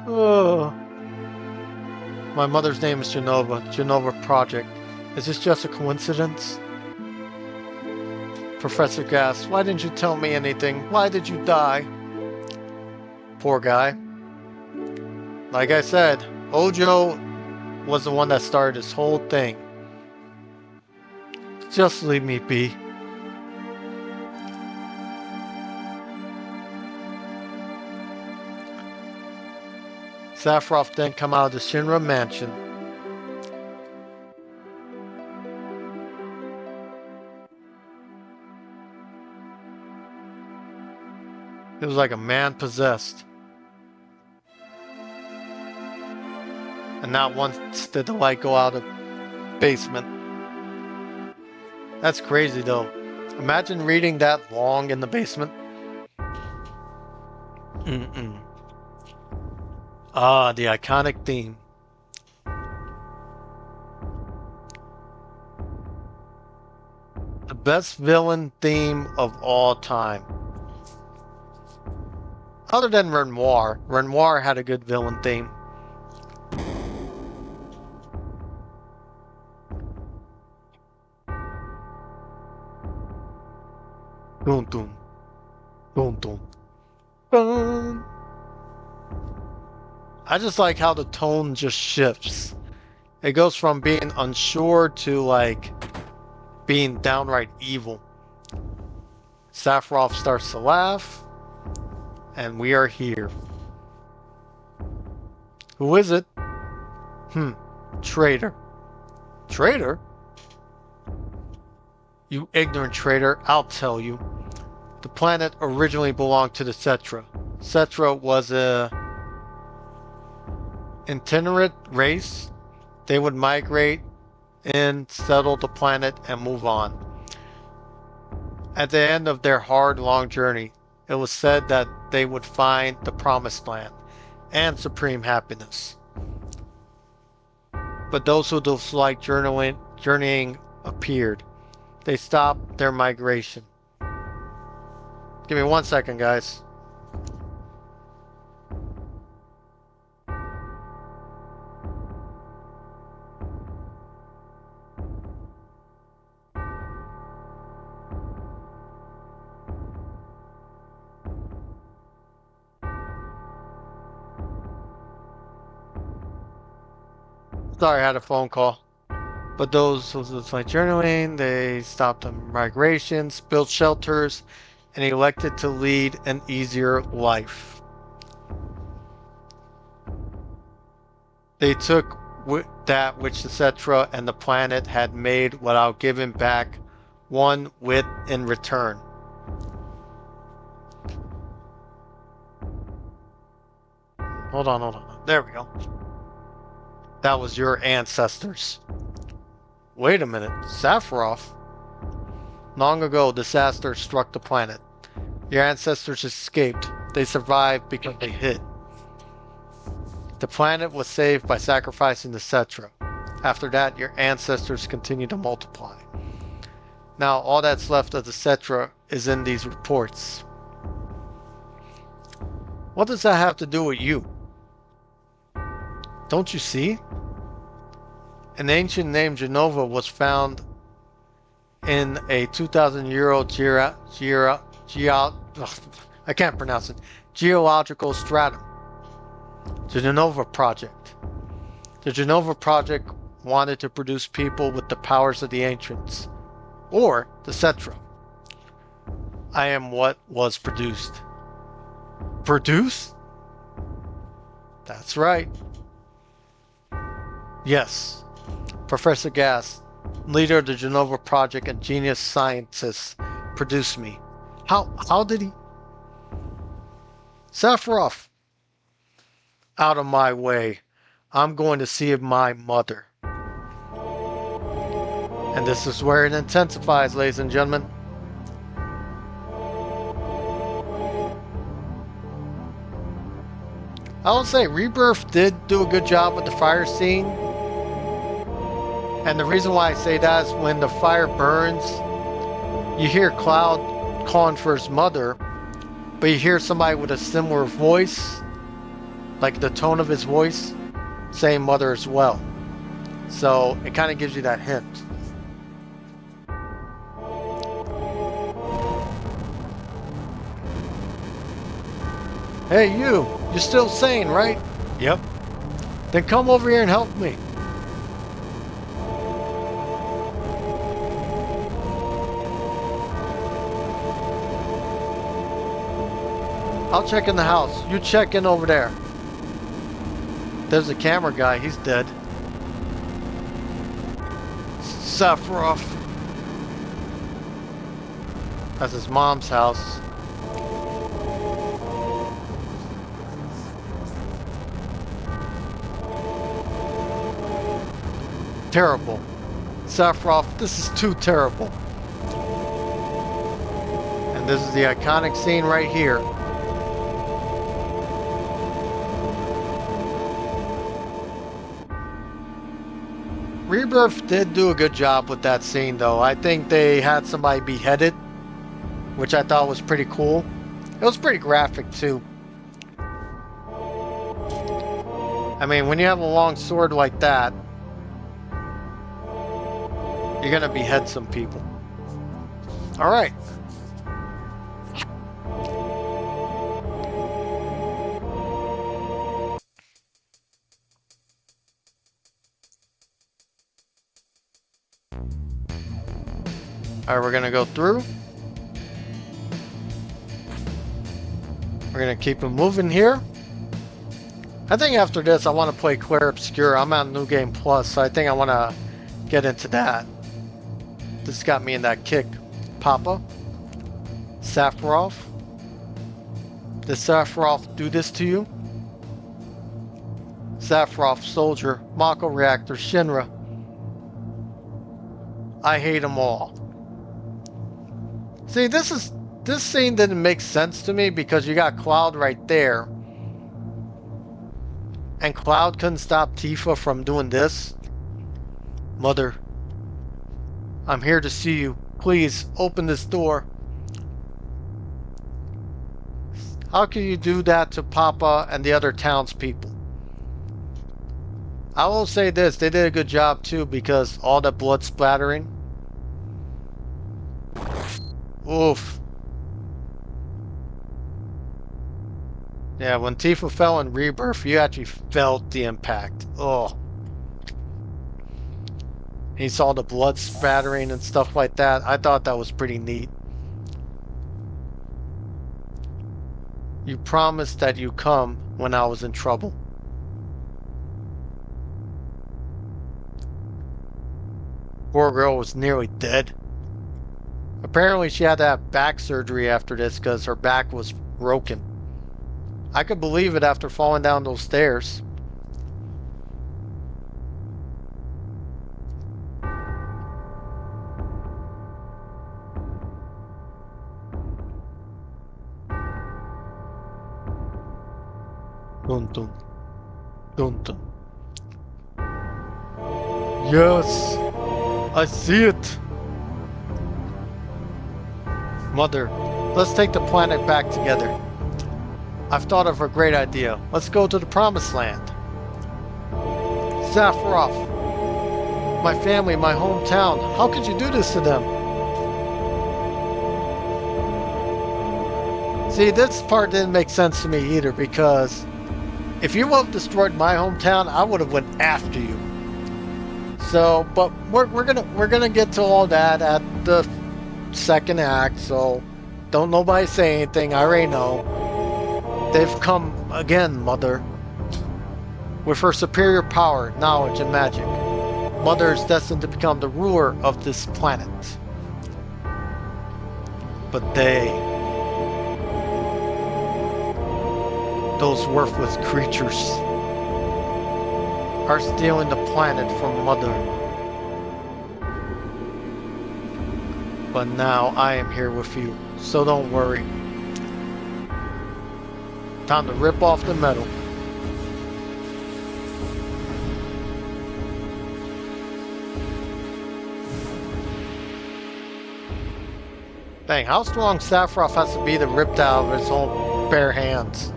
Oh. My mother's name is Genova. Genova Project. Is this just a coincidence? Professor Gas, why didn't you tell me anything? Why did you die? Poor guy. Like I said, Ojo was the one that started this whole thing. Just leave me be. Sephiroth then come out of the Shinra Mansion. It was like a man possessed. And not once did the light go out of the basement. That's crazy though. Imagine reading that long in the basement. Ah, the iconic theme. best villain theme of all time. Other than Renoir. Renoir had a good villain theme. Dun dun. Dun dun. Dun. I just like how the tone just shifts. It goes from being unsure to like being downright evil. Sephiroth starts to laugh, and we are here. Who is it? Traitor. Traitor? You ignorant traitor, I'll tell you. The planet originally belonged to the Cetra. Cetra was a itinerant race. They would migrate and settle the planet and move on. At the end of their hard, long journey, it was said that they would find the promised land and supreme happiness. But those who disliked journeying appeared. They stopped their migration. Give me 1 second, guys. Sorry, I had a phone call. But those who like journaling, they stopped the migrations, built shelters, and elected to lead an easier life. They took that which the Cetra and the planet had made without giving back one whit in return. Hold on. There we go. That was your ancestors. Wait a minute, Sephiroth? Long ago, disaster struck the planet. Your ancestors escaped. They survived because they hid. The planet was saved by sacrificing the Cetra. After that, your ancestors continued to multiply. Now, all that's left of the Cetra is in these reports. What does that have to do with you? Don't you see? An ancient name Genova was found in a 2,000-year-old I can't pronounce it, geological stratum. The Genova Project. The Genova Project wanted to produce people with the powers of the ancients, or the Cetra. I am what was produced. Produced? That's right. Yes. Professor Gas, leader of the Genova Project and genius scientist, produced me. How did he? Sephiroth! Out of my way. I'm going to see my mother. And this is where it intensifies, ladies and gentlemen. I would say Rebirth did do a good job with the fire scene. And the reason why I say that is when the fire burns, you hear Cloud calling for his mother, but you hear somebody with a similar voice, like the tone of his voice, saying mother as well. So it kind of gives you that hint. Hey, you're still sane, right? Yep. Then come over here and help me. I'll check in the house. You check in over there. There's a camera guy. He's dead. Sephiroth. That's his mom's house. Terrible. Sephiroth, this is too terrible. And this is the iconic scene right here. Rebirth did do a good job with that scene, though. I think they had somebody beheaded, which I thought was pretty cool. It was pretty graphic, too. I mean, when you have a long sword like that, you're gonna behead some people. Alright. Alright, we're gonna go through. We're gonna keep it moving here. I think after this I want to play Clair Obscur. I'm on New Game Plus, so I think I want to get into that. This got me in that kick. Papa. Sephiroth. Did Sephiroth do this to you? Sephiroth, Soldier, Mako Reactor, Shinra. I hate them all. See, this scene didn't make sense to me because you got Cloud right there. And Cloud couldn't stop Tifa from doing this. Mother, I'm here to see you. Please, open this door. How can you do that to Papa and the other townspeople? I will say this, they did a good job too because all the blood splattering. Oof. Yeah, when Tifa fell in Rebirth, you actually felt the impact. Oh. He saw the blood spattering and stuff like that. I thought that was pretty neat. You promised that you come when I was in trouble. Poor girl was nearly dead. Apparently she had to have back surgery after this because her back was broken. I could believe it after falling down those stairs. Dun dun. Dun dun. Yes! I see it! Mother, let's take the planet back together. I've thought of a great idea. Let's go to the Promised Land. Sephiroth, my family, my hometown. How could you do this to them? See, this part didn't make sense to me either because if you would have destroyed my hometown, I would have went after you. So, but we're gonna get to all that at the second act. So, don't nobody say anything. I already know. They've come again, Mother. With her superior power, knowledge, and magic, Mother is destined to become the ruler of this planet. But they, those worthless creatures, are stealing the planet from Mother. But now I am here with you, so don't worry. Time to rip off the metal. Dang, how strong Sephiroth has to be to rip it out of his own bare hands.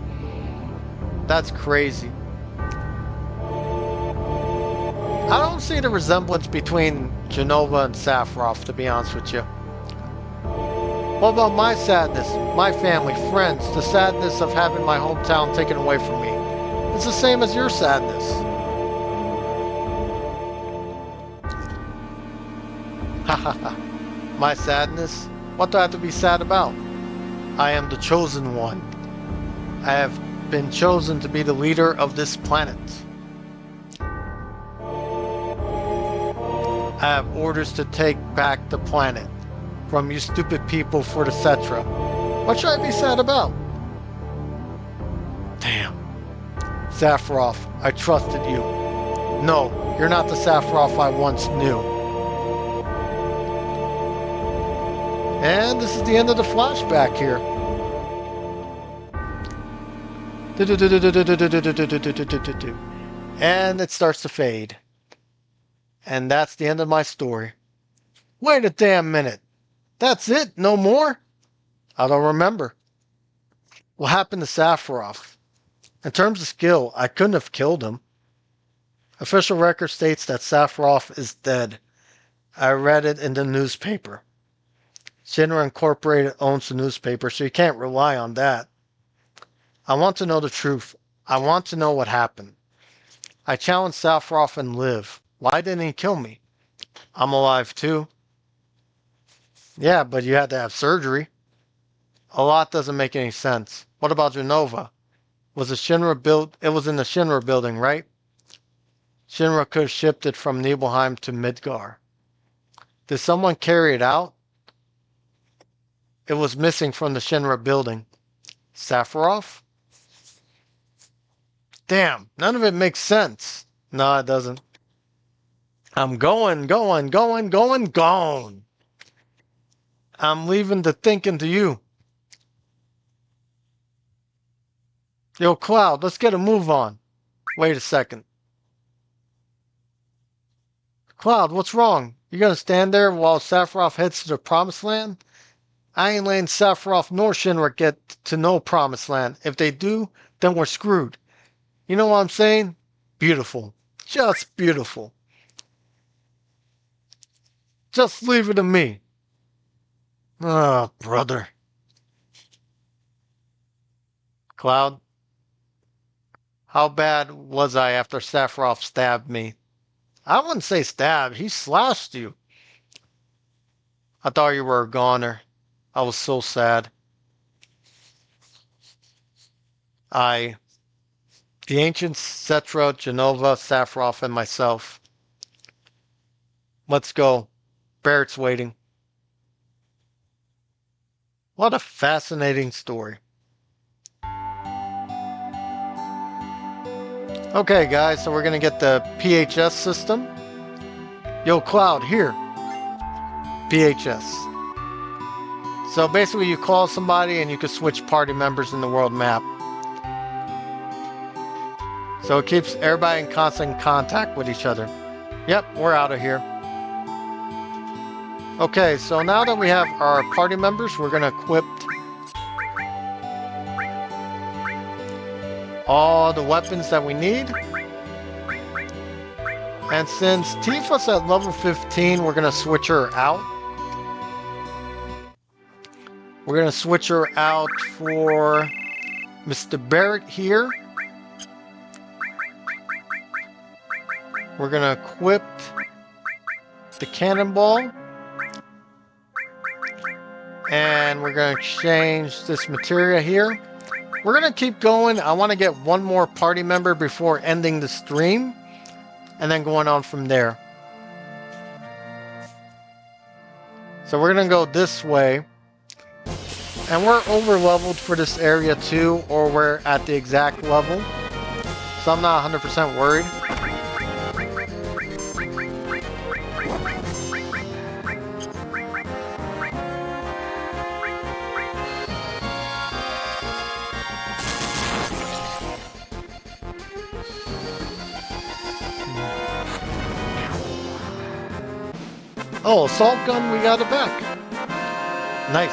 That's crazy. I don't see the resemblance between Genova and Sephiroth, to be honest with you. What about my sadness, my family, friends, the sadness of having my hometown taken away from me? It's the same as your sadness. Ha ha ha. My sadness? What do I have to be sad about? I am the chosen one. I have been chosen to be the leader of this planet. I have orders to take back the planet from you stupid people for the Cetra. What should I be sad about? Damn. Sephiroth, I trusted you. No, you're not the Sephiroth I once knew. And this is the end of the flashback here. And it starts to fade. And that's the end of my story. Wait a damn minute. That's it? No more? I don't remember. What happened to Sephiroth? In terms of skill, I couldn't have killed him. Official record states that Sephiroth is dead. I read it in the newspaper. Shinra Incorporated owns the newspaper, so you can't rely on that. I want to know the truth. I want to know what happened. I challenged Sephiroth and live. Why didn't he kill me? I'm alive too. Yeah, but you had to have surgery. A lot doesn't make any sense. What about Genova? Was it Shinra built? It was in the Shinra building, right? Shinra could have shipped it from Nibelheim to Midgar. Did someone carry it out? It was missing from the Shinra building. Sephiroth? Damn, none of it makes sense. No, it doesn't. I'm going. I'm leaving the thinking to you. Yo, Cloud, let's get a move on. Wait a second. Cloud, what's wrong? You gonna stand there while Sephiroth heads to the Promised Land? I ain't letting Sephiroth nor Shinra get to no Promised Land. If they do, then we're screwed. You know what I'm saying? Beautiful. Just beautiful. Just leave it to me. Oh, brother. Cloud, how bad was I after Sephiroth stabbed me? I wouldn't say stabbed. He slashed you. I thought you were a goner. I was so sad. The ancients, Cetra, Genova, Sephiroth, and myself. Let's go. Barrett's waiting. What a fascinating story. Okay, guys, so we're going to get the PHS system. Yo, Cloud, here. PHS. So basically you call somebody and you can switch party members in the world map. So it keeps everybody in constant contact with each other. Yep, we're out of here. Okay, so now that we have our party members, we're going to equip all the weapons that we need. And since Tifa's at level 15, we're going to switch her out. We're going to switch her out for Mr. Barrett here. We're going to equip the cannonball. And we're going to exchange this materia here. We're going to keep going. I want to get one more party member before ending the stream. And then going on from there. So we're going to go this way. And we're over leveled for this area too. Or we're at the exact level. So I'm not 100% worried. Oh, assault gun, we got it back. Nice.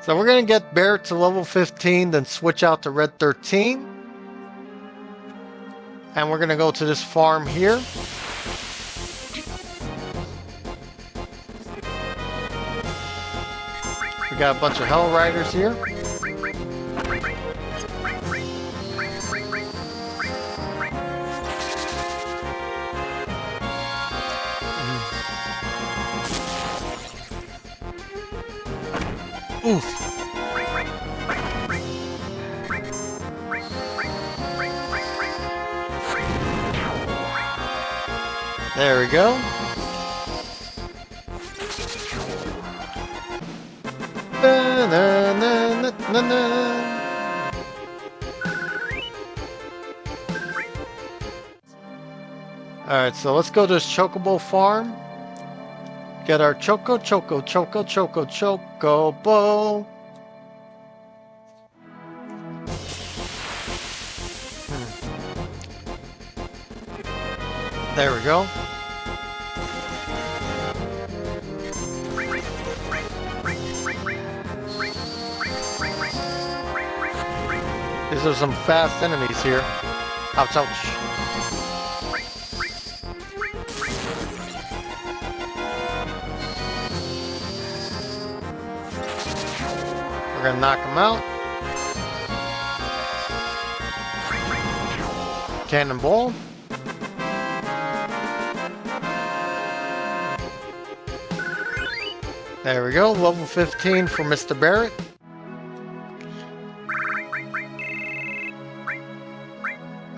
So we're going to get Barrett to level 15, then switch out to Red 13. And we're going to go to this farm here. We got a bunch of Hell Riders here. Oof. There we go. Na, na, na, na, na, na. Alright, so let's go to this Chocobo farm. Get our chocobo. There we go. These are some fast enemies here. Ouch, ouch. We're gonna knock them out. Cannonball. There we go, level 15 for Mr. Barrett.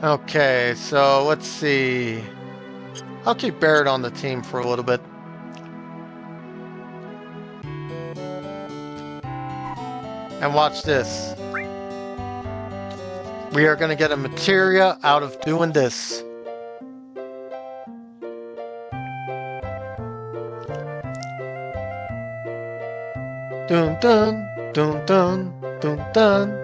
Okay, so let's see. I'll keep Barrett on the team for a little bit. And watch this. We are going to get a materia out of doing this. Dun dun dun dun dun dun.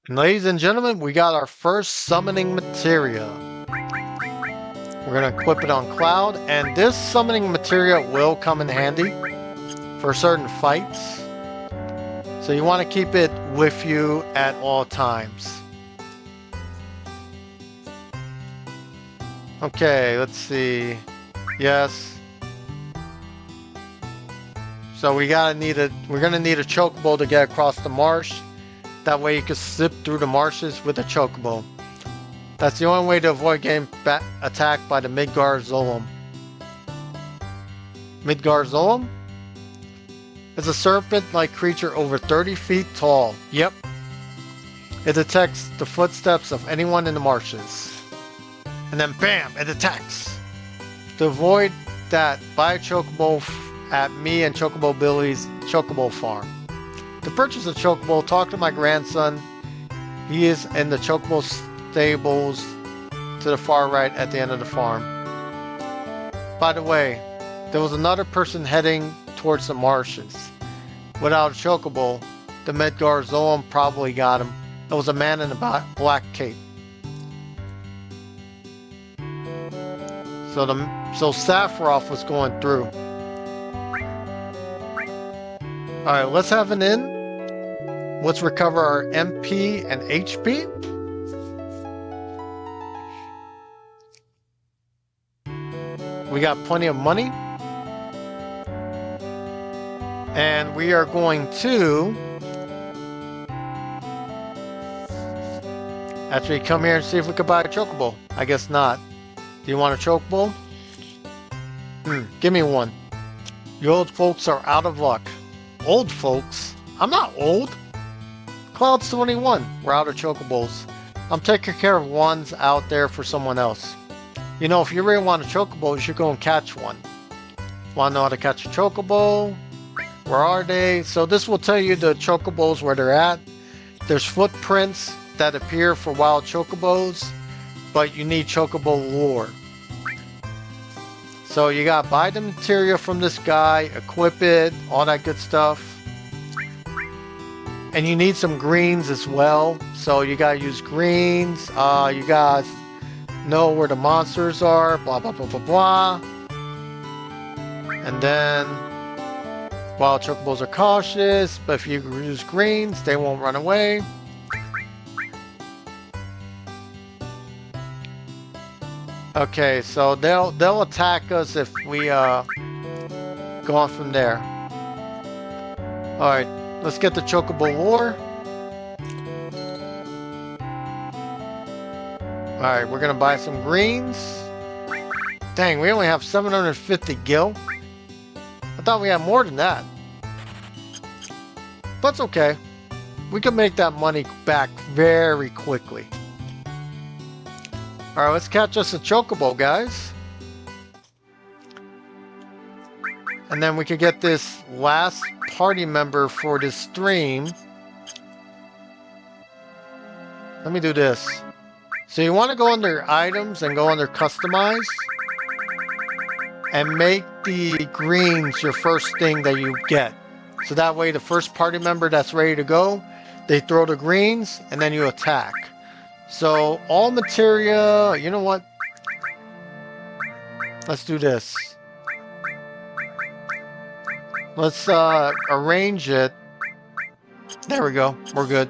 Ladies and gentlemen, we got our first summoning materia. We're going to equip it on Cloud, and this summoning materia will come in handy for certain fights. So you want to keep it with you at all times. Okay, let's see. Yes. So we're gonna need a chocobo to get across the marsh. That way you can zip through the marshes with a chocobo. That's the only way to avoid getting attacked by the Midgar Zolom. Midgar Zolom is a serpent-like creature over 30 feet tall. Yep. It detects the footsteps of anyone in the marshes. And then bam, it attacks. To avoid that, buy a chocobo at me and Chocobo Billy's Chocobo Farm. To purchase a chocobo, talk to my grandson. He is in the chocobo stables to the far right at the end of the farm. By the way, there was another person heading towards the marshes. Without a chocobo, the Midgar Zolom probably got him. It was a man in a black cape. So Sephiroth was going through. Alright, let's have an in. Let's recover our MP and HP. We got plenty of money. And we are going to actually come here and see if we could buy a chocobo. I guess not. Do you want a chocobo? Give me one. You old folks are out of luck. Old folks? I'm not old. Cloud's 21. We're out of chocobos. I'm taking care of ones out there for someone else. You know, if you really want a chocobo, you should go and catch one. Want to know how to catch a chocobo? Where are they? So this will tell you the chocobos where they're at. There's footprints that appear for wild chocobos, but you need chocobo lore. So you got to buy the materia from this guy, equip it, all that good stuff. And you need some greens as well. So you got to use greens. You guys know where the monsters are, blah, blah, blah, blah, blah. And then wild chocobos are cautious, but if you use greens, they won't run away. Okay, so they'll attack us if we go on from there. Alright, let's get the chocobo lore. Alright, we're gonna buy some greens. Dang, we only have 750 gil. I thought we had more than that. But it's okay. We can make that money back very quickly. Alright, let's catch us a chocobo, guys. And then we can get this last party member for this stream. Let me do this. So you want to go under items and go under customize and make the greens your first thing that you get. So that way the first party member that's ready to go, they throw the greens and then you attack. So all materia, you know what? Let's do this. Let's arrange it. There we go. We're good.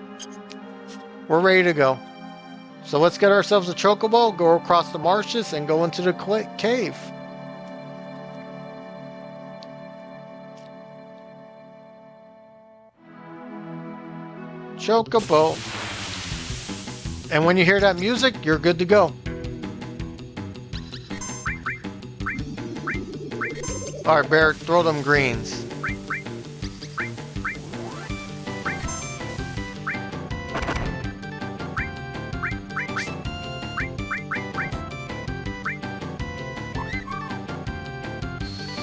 We're ready to go. So let's get ourselves a chocobo, go across the marshes, and go into the cave. Chocobo. And when you hear that music, you're good to go. Alright, Bear, throw them greens.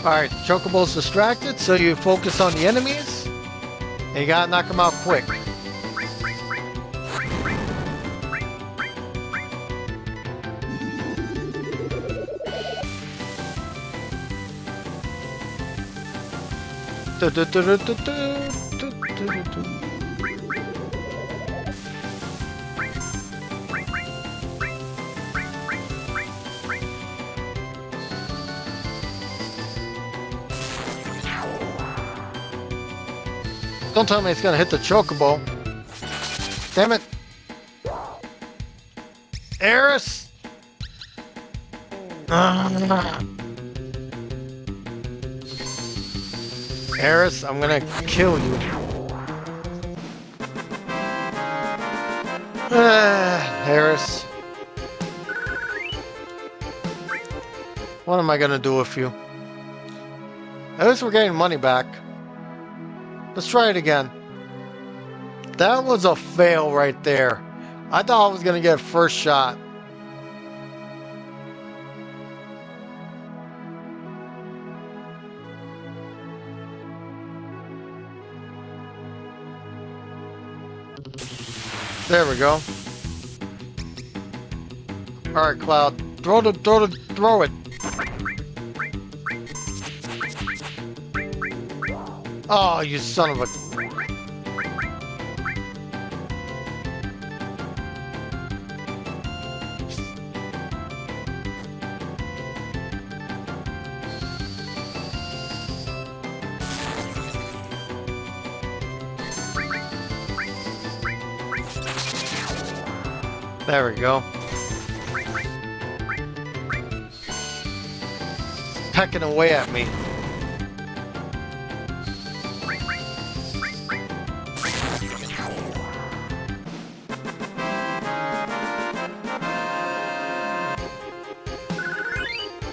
Alright, Chocobo's distracted, so you focus on the enemies, and you gotta knock them out quick. Don't tell me it's gonna hit the chocobo. Damn it. Aeris! Aeris, I'm gonna kill you. Aeris. What am I gonna do with you? At least we're getting money back. Let's try it again. That was a fail right there. I thought I was gonna get first shot. There we go. All right, Cloud, throw it. Oh, you son of a... There we go. Pecking away at me.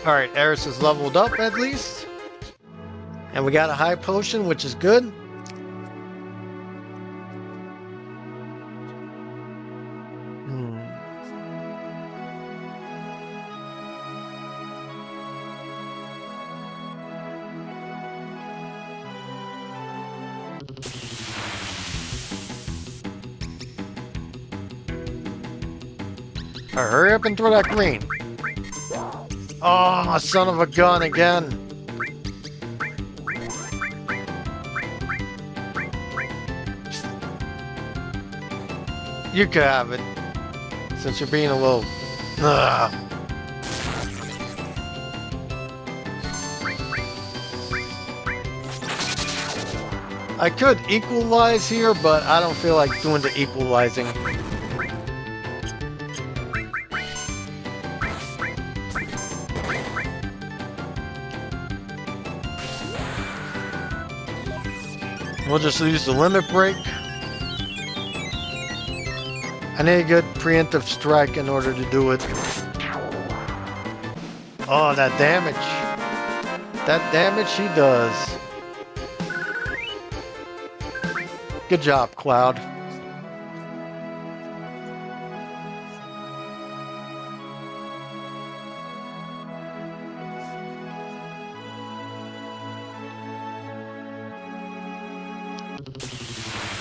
Alright, Aeris is leveled up at least. And we got a high potion, which is good. Alright, hurry up and throw that green. Oh, son of a gun again. You can have it, since you're being a little... Ugh. I could equalize here, but I don't feel like doing the equalizing. We'll just use the limit break. I need a good preemptive strike in order to do it. Oh, that damage. That damage he does. Good job, Cloud.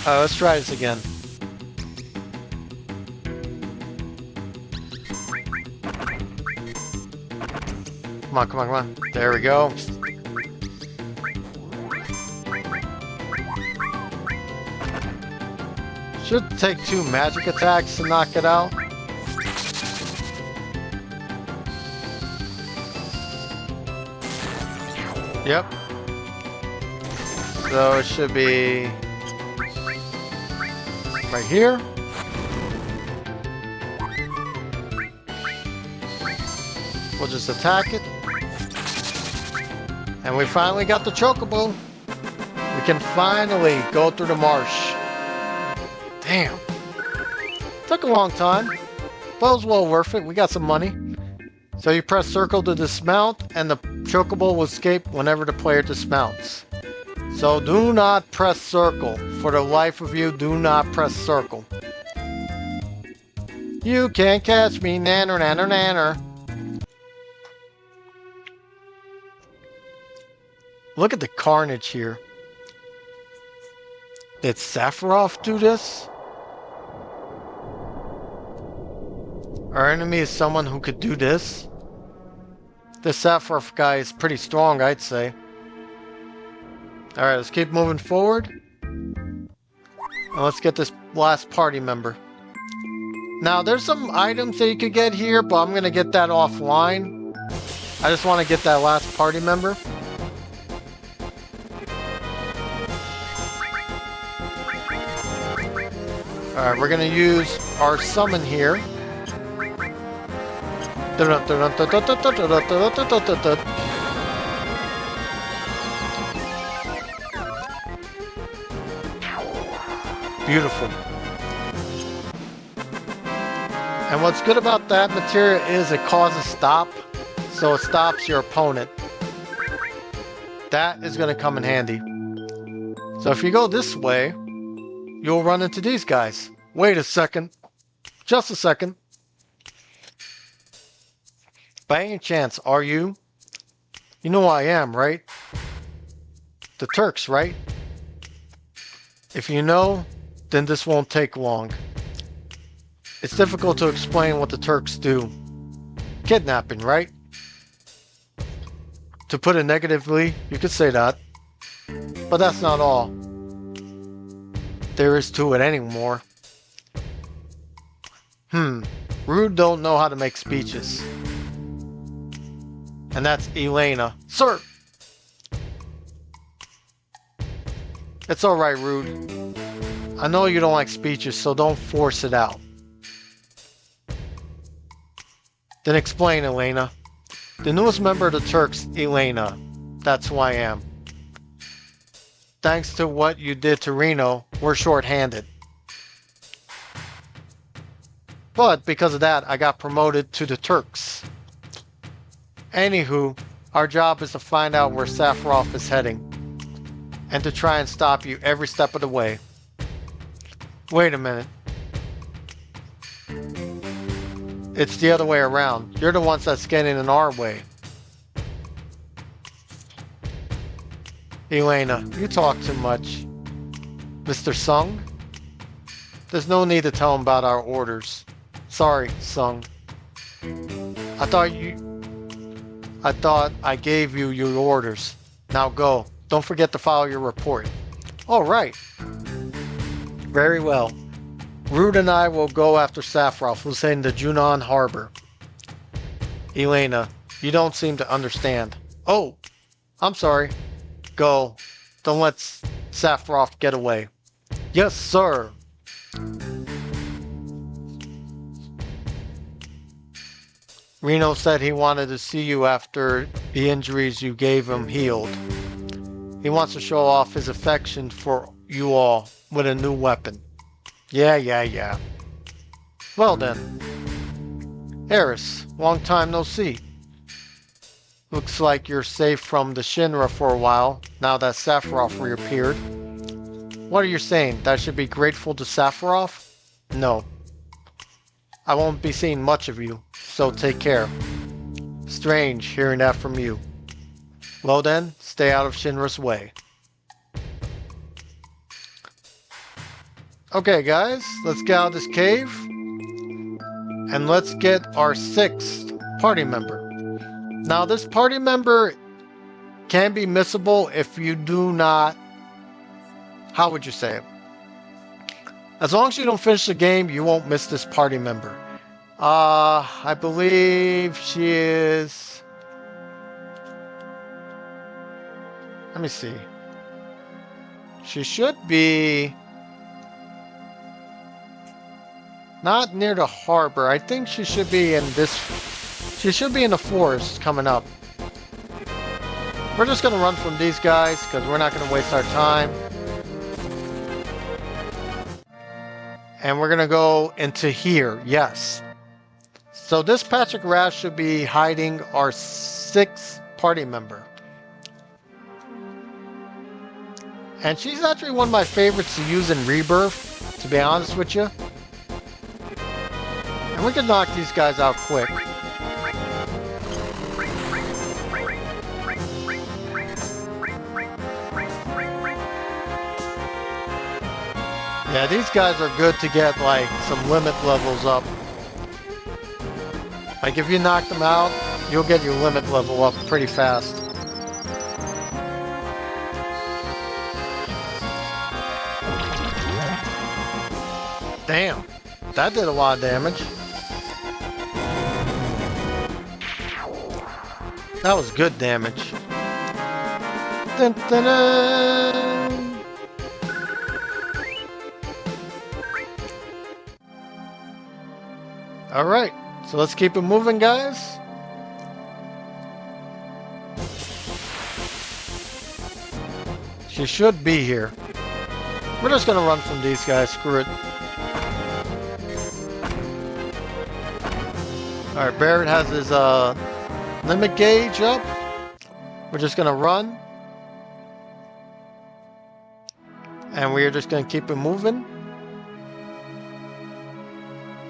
Let's try this again. Come on, come on, come on. There we go. Should take 2 magic attacks to knock it out. Yep. So it should be right here. We'll just attack it. And we finally got the chocobo. We can finally go through the marsh. Damn. Took a long time, but it was well worth it. We got some money. So you press circle to dismount, and the chocobo will escape whenever the player dismounts. So do not press circle. For the life of you, do not press circle. You can't catch me, nanner, nanner, nanner. Look at the carnage here. Did Sephiroth do this? Our enemy is someone who could do this? This Sephiroth guy is pretty strong, I'd say. Alright, let's keep moving forward. And let's get this last party member. Now, there's some items that you could get here, but I'm going to get that offline. I just want to get that last party member. Alright, we're going to use our summon here. Beautiful. And what's good about that materia is it causes stop, so it stops your opponent. That is going to come in handy. So if you go this way, you'll run into these guys. Wait a second. Just a second. By any chance, are you? You know who I am, right? The Turks, right? If you know, then this won't take long. It's difficult to explain what the Turks do. Kidnapping, right? To put it negatively, you could say that. But that's not all there is to it anymore. Rude don't know how to make speeches. And that's Elena. Sir! It's alright, Rude. I know you don't like speeches, so don't force it out. Then explain, Elena. The newest member of the Turks, Elena. That's who I am. Thanks to what you did to Reno, we're short-handed. But because of that, I got promoted to the Turks. Anywho, our job is to find out where Sephiroth is heading. And to try and stop you every step of the way. Wait a minute. It's the other way around. You're the ones that's getting in our way. Elena, you talk too much. Mr. Sung? There's no need to tell him about our orders. Sorry, Sung. I thought I gave you your orders. Now go. Don't forget to file your report. All right. Very well. Rude and I will go after Sephiroth, who's heading to Junon Harbor. Elena, you don't seem to understand. Oh, I'm sorry. Go. Don't let Sephiroth get away. Yes, sir. Reno said he wanted to see you after the injuries you gave him healed. He wants to show off his affection for you all with a new weapon. Yeah. Well then. Aeris, long time no see. Looks like you're safe from the Shinra for a while, now that Sephiroth reappeared. What are you saying? That I should be grateful to Sephiroth? No. I won't be seeing much of you, so take care. Strange hearing that from you. Well then, stay out of Shinra's way. Okay, guys, let's get out of this cave. And let's get our 6th party member. Now, this party member can be missable if you do not... How would you say it? As long as you don't finish the game, you won't miss this party member. I believe she is... Let me see. She should be... Not near the harbor. I think she should be in this... She should be in the forest coming up. We're just going to run from these guys because we're not going to waste our time. And we're going to go into here. Yes. So this Patrick Rash should be hiding our 6th party member. And she's actually one of my favorites to use in Rebirth, to be honest with you. And we can knock these guys out quick. Yeah, these guys are good to get like some limit levels up. Like if you knock them out, you'll get your limit level up pretty fast. Damn, that did a lot of damage. That was good damage. Dun, dun, dun. All right, so let's keep it moving, guys. She should be here. We're just gonna run from these guys, screw it. All right, Barrett has his limit gauge up. We're just gonna run. And we're just gonna keep it moving.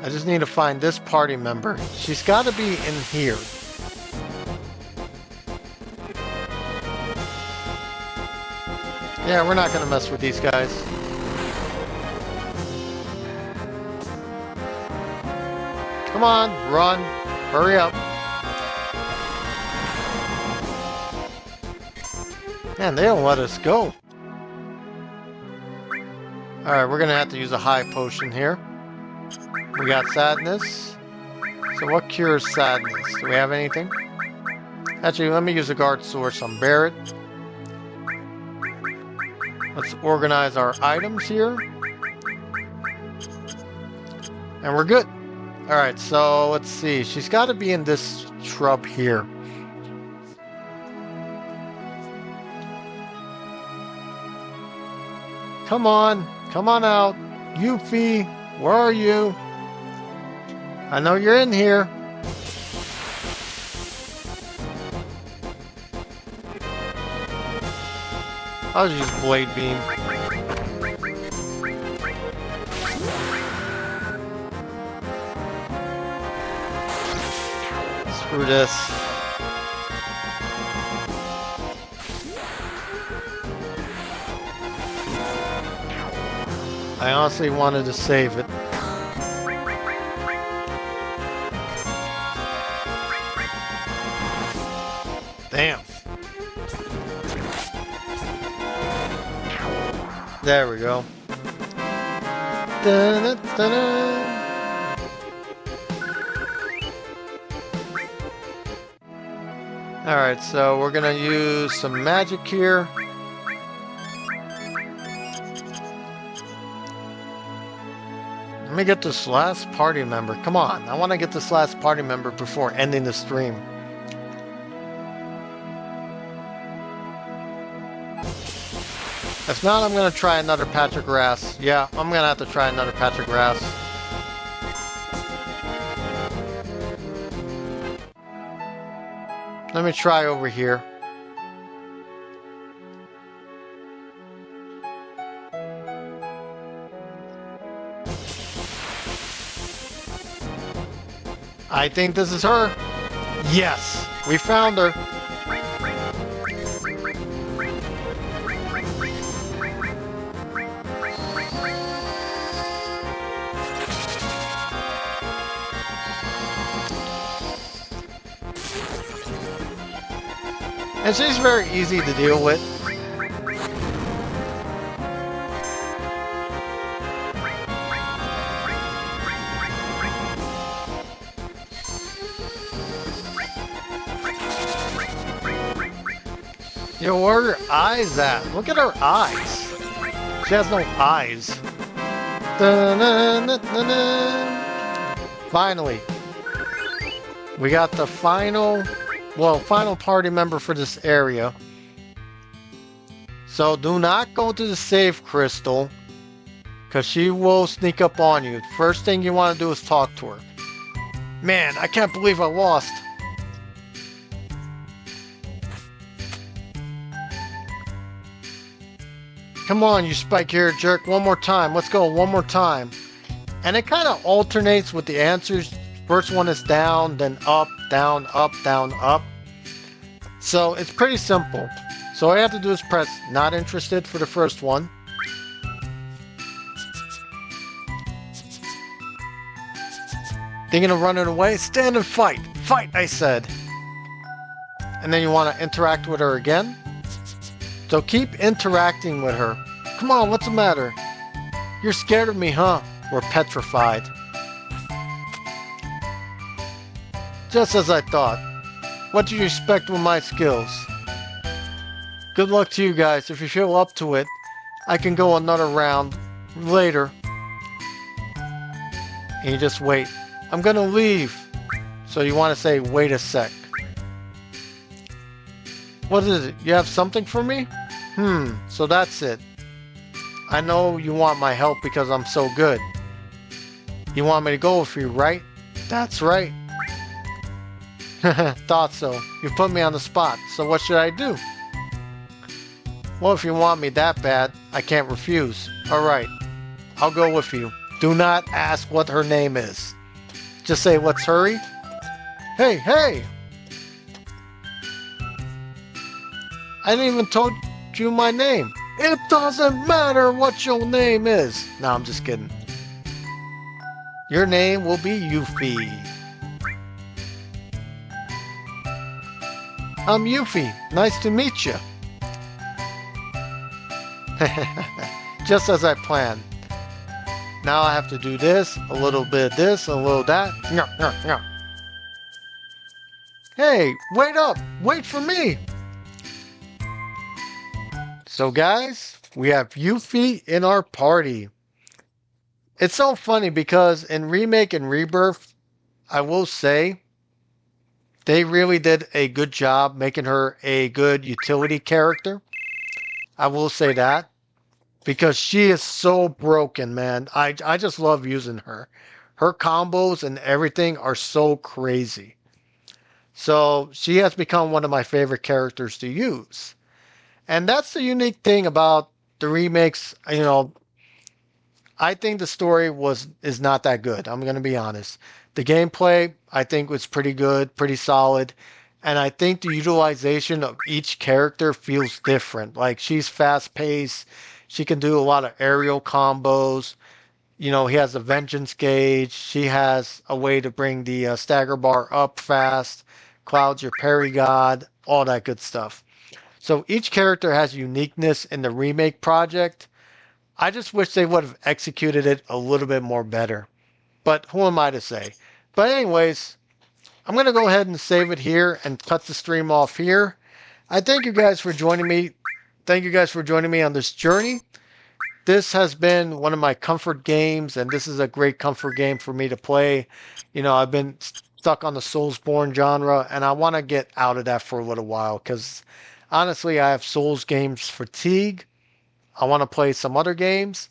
I just need to find this party member. She's gotta be in here. Yeah, we're not gonna mess with these guys. Come on, run, hurry up. Man, they don't let us go. Alright, we're gonna have to use a high potion here. We got sadness. So what cures sadness? Do we have anything? Actually, let me use a guard source on Barrett. Let's organize our items here. And we're good. Alright, so let's see. She's got to be in this shrub here. Come on out. Yuffie, where are you? I know you're in here. I'll use Blade Beam. Screw this. I honestly wanted to save it. Damn. There we go. Dun-dun-dun-dun. Alright, so we're gonna use some magic here. Let me get this last party member. Come on, I want to get this last party member before ending the stream. If not, I'm going to try another Patrick Rass. Yeah, I'm going to have to try another Patrick Rass. Let me try over here. I think this is her. Yes, we found her. And she's very easy to deal with. Yo, where are her eyes at? Look at her eyes. She has no eyes. Dun-dun-dun-dun-dun. Finally. We got the final party member for this area. So do not go to the save crystal, because she will sneak up on you. First thing you want to do is talk to her. Man, I can't believe I lost. Come on, you spike-haired jerk. One more time. Let's go. One more time. And it kind of alternates with the answers. First one is down, then up, down, up, down, up. So it's pretty simple. So all you have to do is press not interested for the first one. Thinking of running away? Stand and fight. Fight, I said. And then you want to interact with her again. So keep interacting with her. Come on, what's the matter? You're scared of me, huh? We're petrified. Just as I thought. What do you expect with my skills? Good luck to you guys. If you feel up to it, I can go another round later. And you just wait. I'm gonna leave. So you want to say, wait a sec. What is it? You have something for me? So that's it. I know you want my help because I'm so good. You want me to go with you, right? That's right. Thought so. You put me on the spot, so what should I do? Well, if you want me that bad, I can't refuse. Alright, I'll go with you. Do not ask what her name is. Just say, let's hurry. Hey, hey! I didn't even told you my name. It doesn't matter what your name is. No, I'm just kidding. Your name will be Yuffie. I'm Yuffie. Nice to meet you. Just as I planned. Now I have to do this, a little bit of this, a little that. Hey, wait up! Wait for me! So guys, we have Yuffie in our party. It's so funny because in Remake and Rebirth, I will say, they really did a good job making her a good utility character. I will say that. Because she is so broken, man. I just love using her. Her combos and everything are so crazy. So she has become one of my favorite characters to use. And that's the unique thing about the remakes. You know, I think the story is not that good. I'm going to be honest. The gameplay, I think, was pretty good, pretty solid. And I think the utilization of each character feels different. Like, she's fast-paced. She can do a lot of aerial combos. You know, he has a vengeance gauge. She has a way to bring the stagger bar up fast. Cloud's your parry god. All that good stuff. So each character has uniqueness in the remake project. I just wish they would have executed it a little bit more better. But who am I to say? But anyways, I'm going to go ahead and save it here and cut the stream off here. I thank you guys for joining me. Thank you guys for joining me on this journey. This has been one of my comfort games, and this is a great comfort game for me to play. You know, I've been stuck on the Soulsborne genre, and I want to get out of that for a little while because honestly, I have Souls games fatigue. I want to play some other games.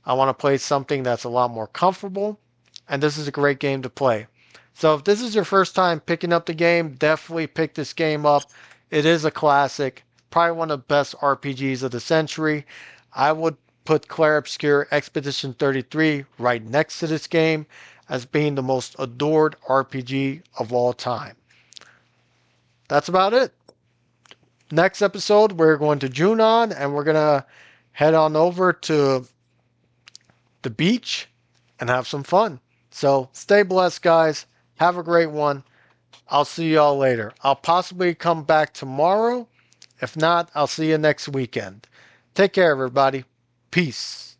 I want to play something that's a lot more comfortable, and this is a great game to play. So if this is your first time picking up the game, definitely pick this game up. It is a classic. Probably one of the best RPGs of the century. I would put Clair Obscur Expedition 33 right next to this game as being the most adored RPG of all time. That's about it. Next episode, we're going to Junon, and we're going to head on over to the beach and have some fun. So stay blessed, guys. Have a great one. I'll see y'all later. I'll possibly come back tomorrow If not, I'll see you next weekend. Take care, everybody. Peace.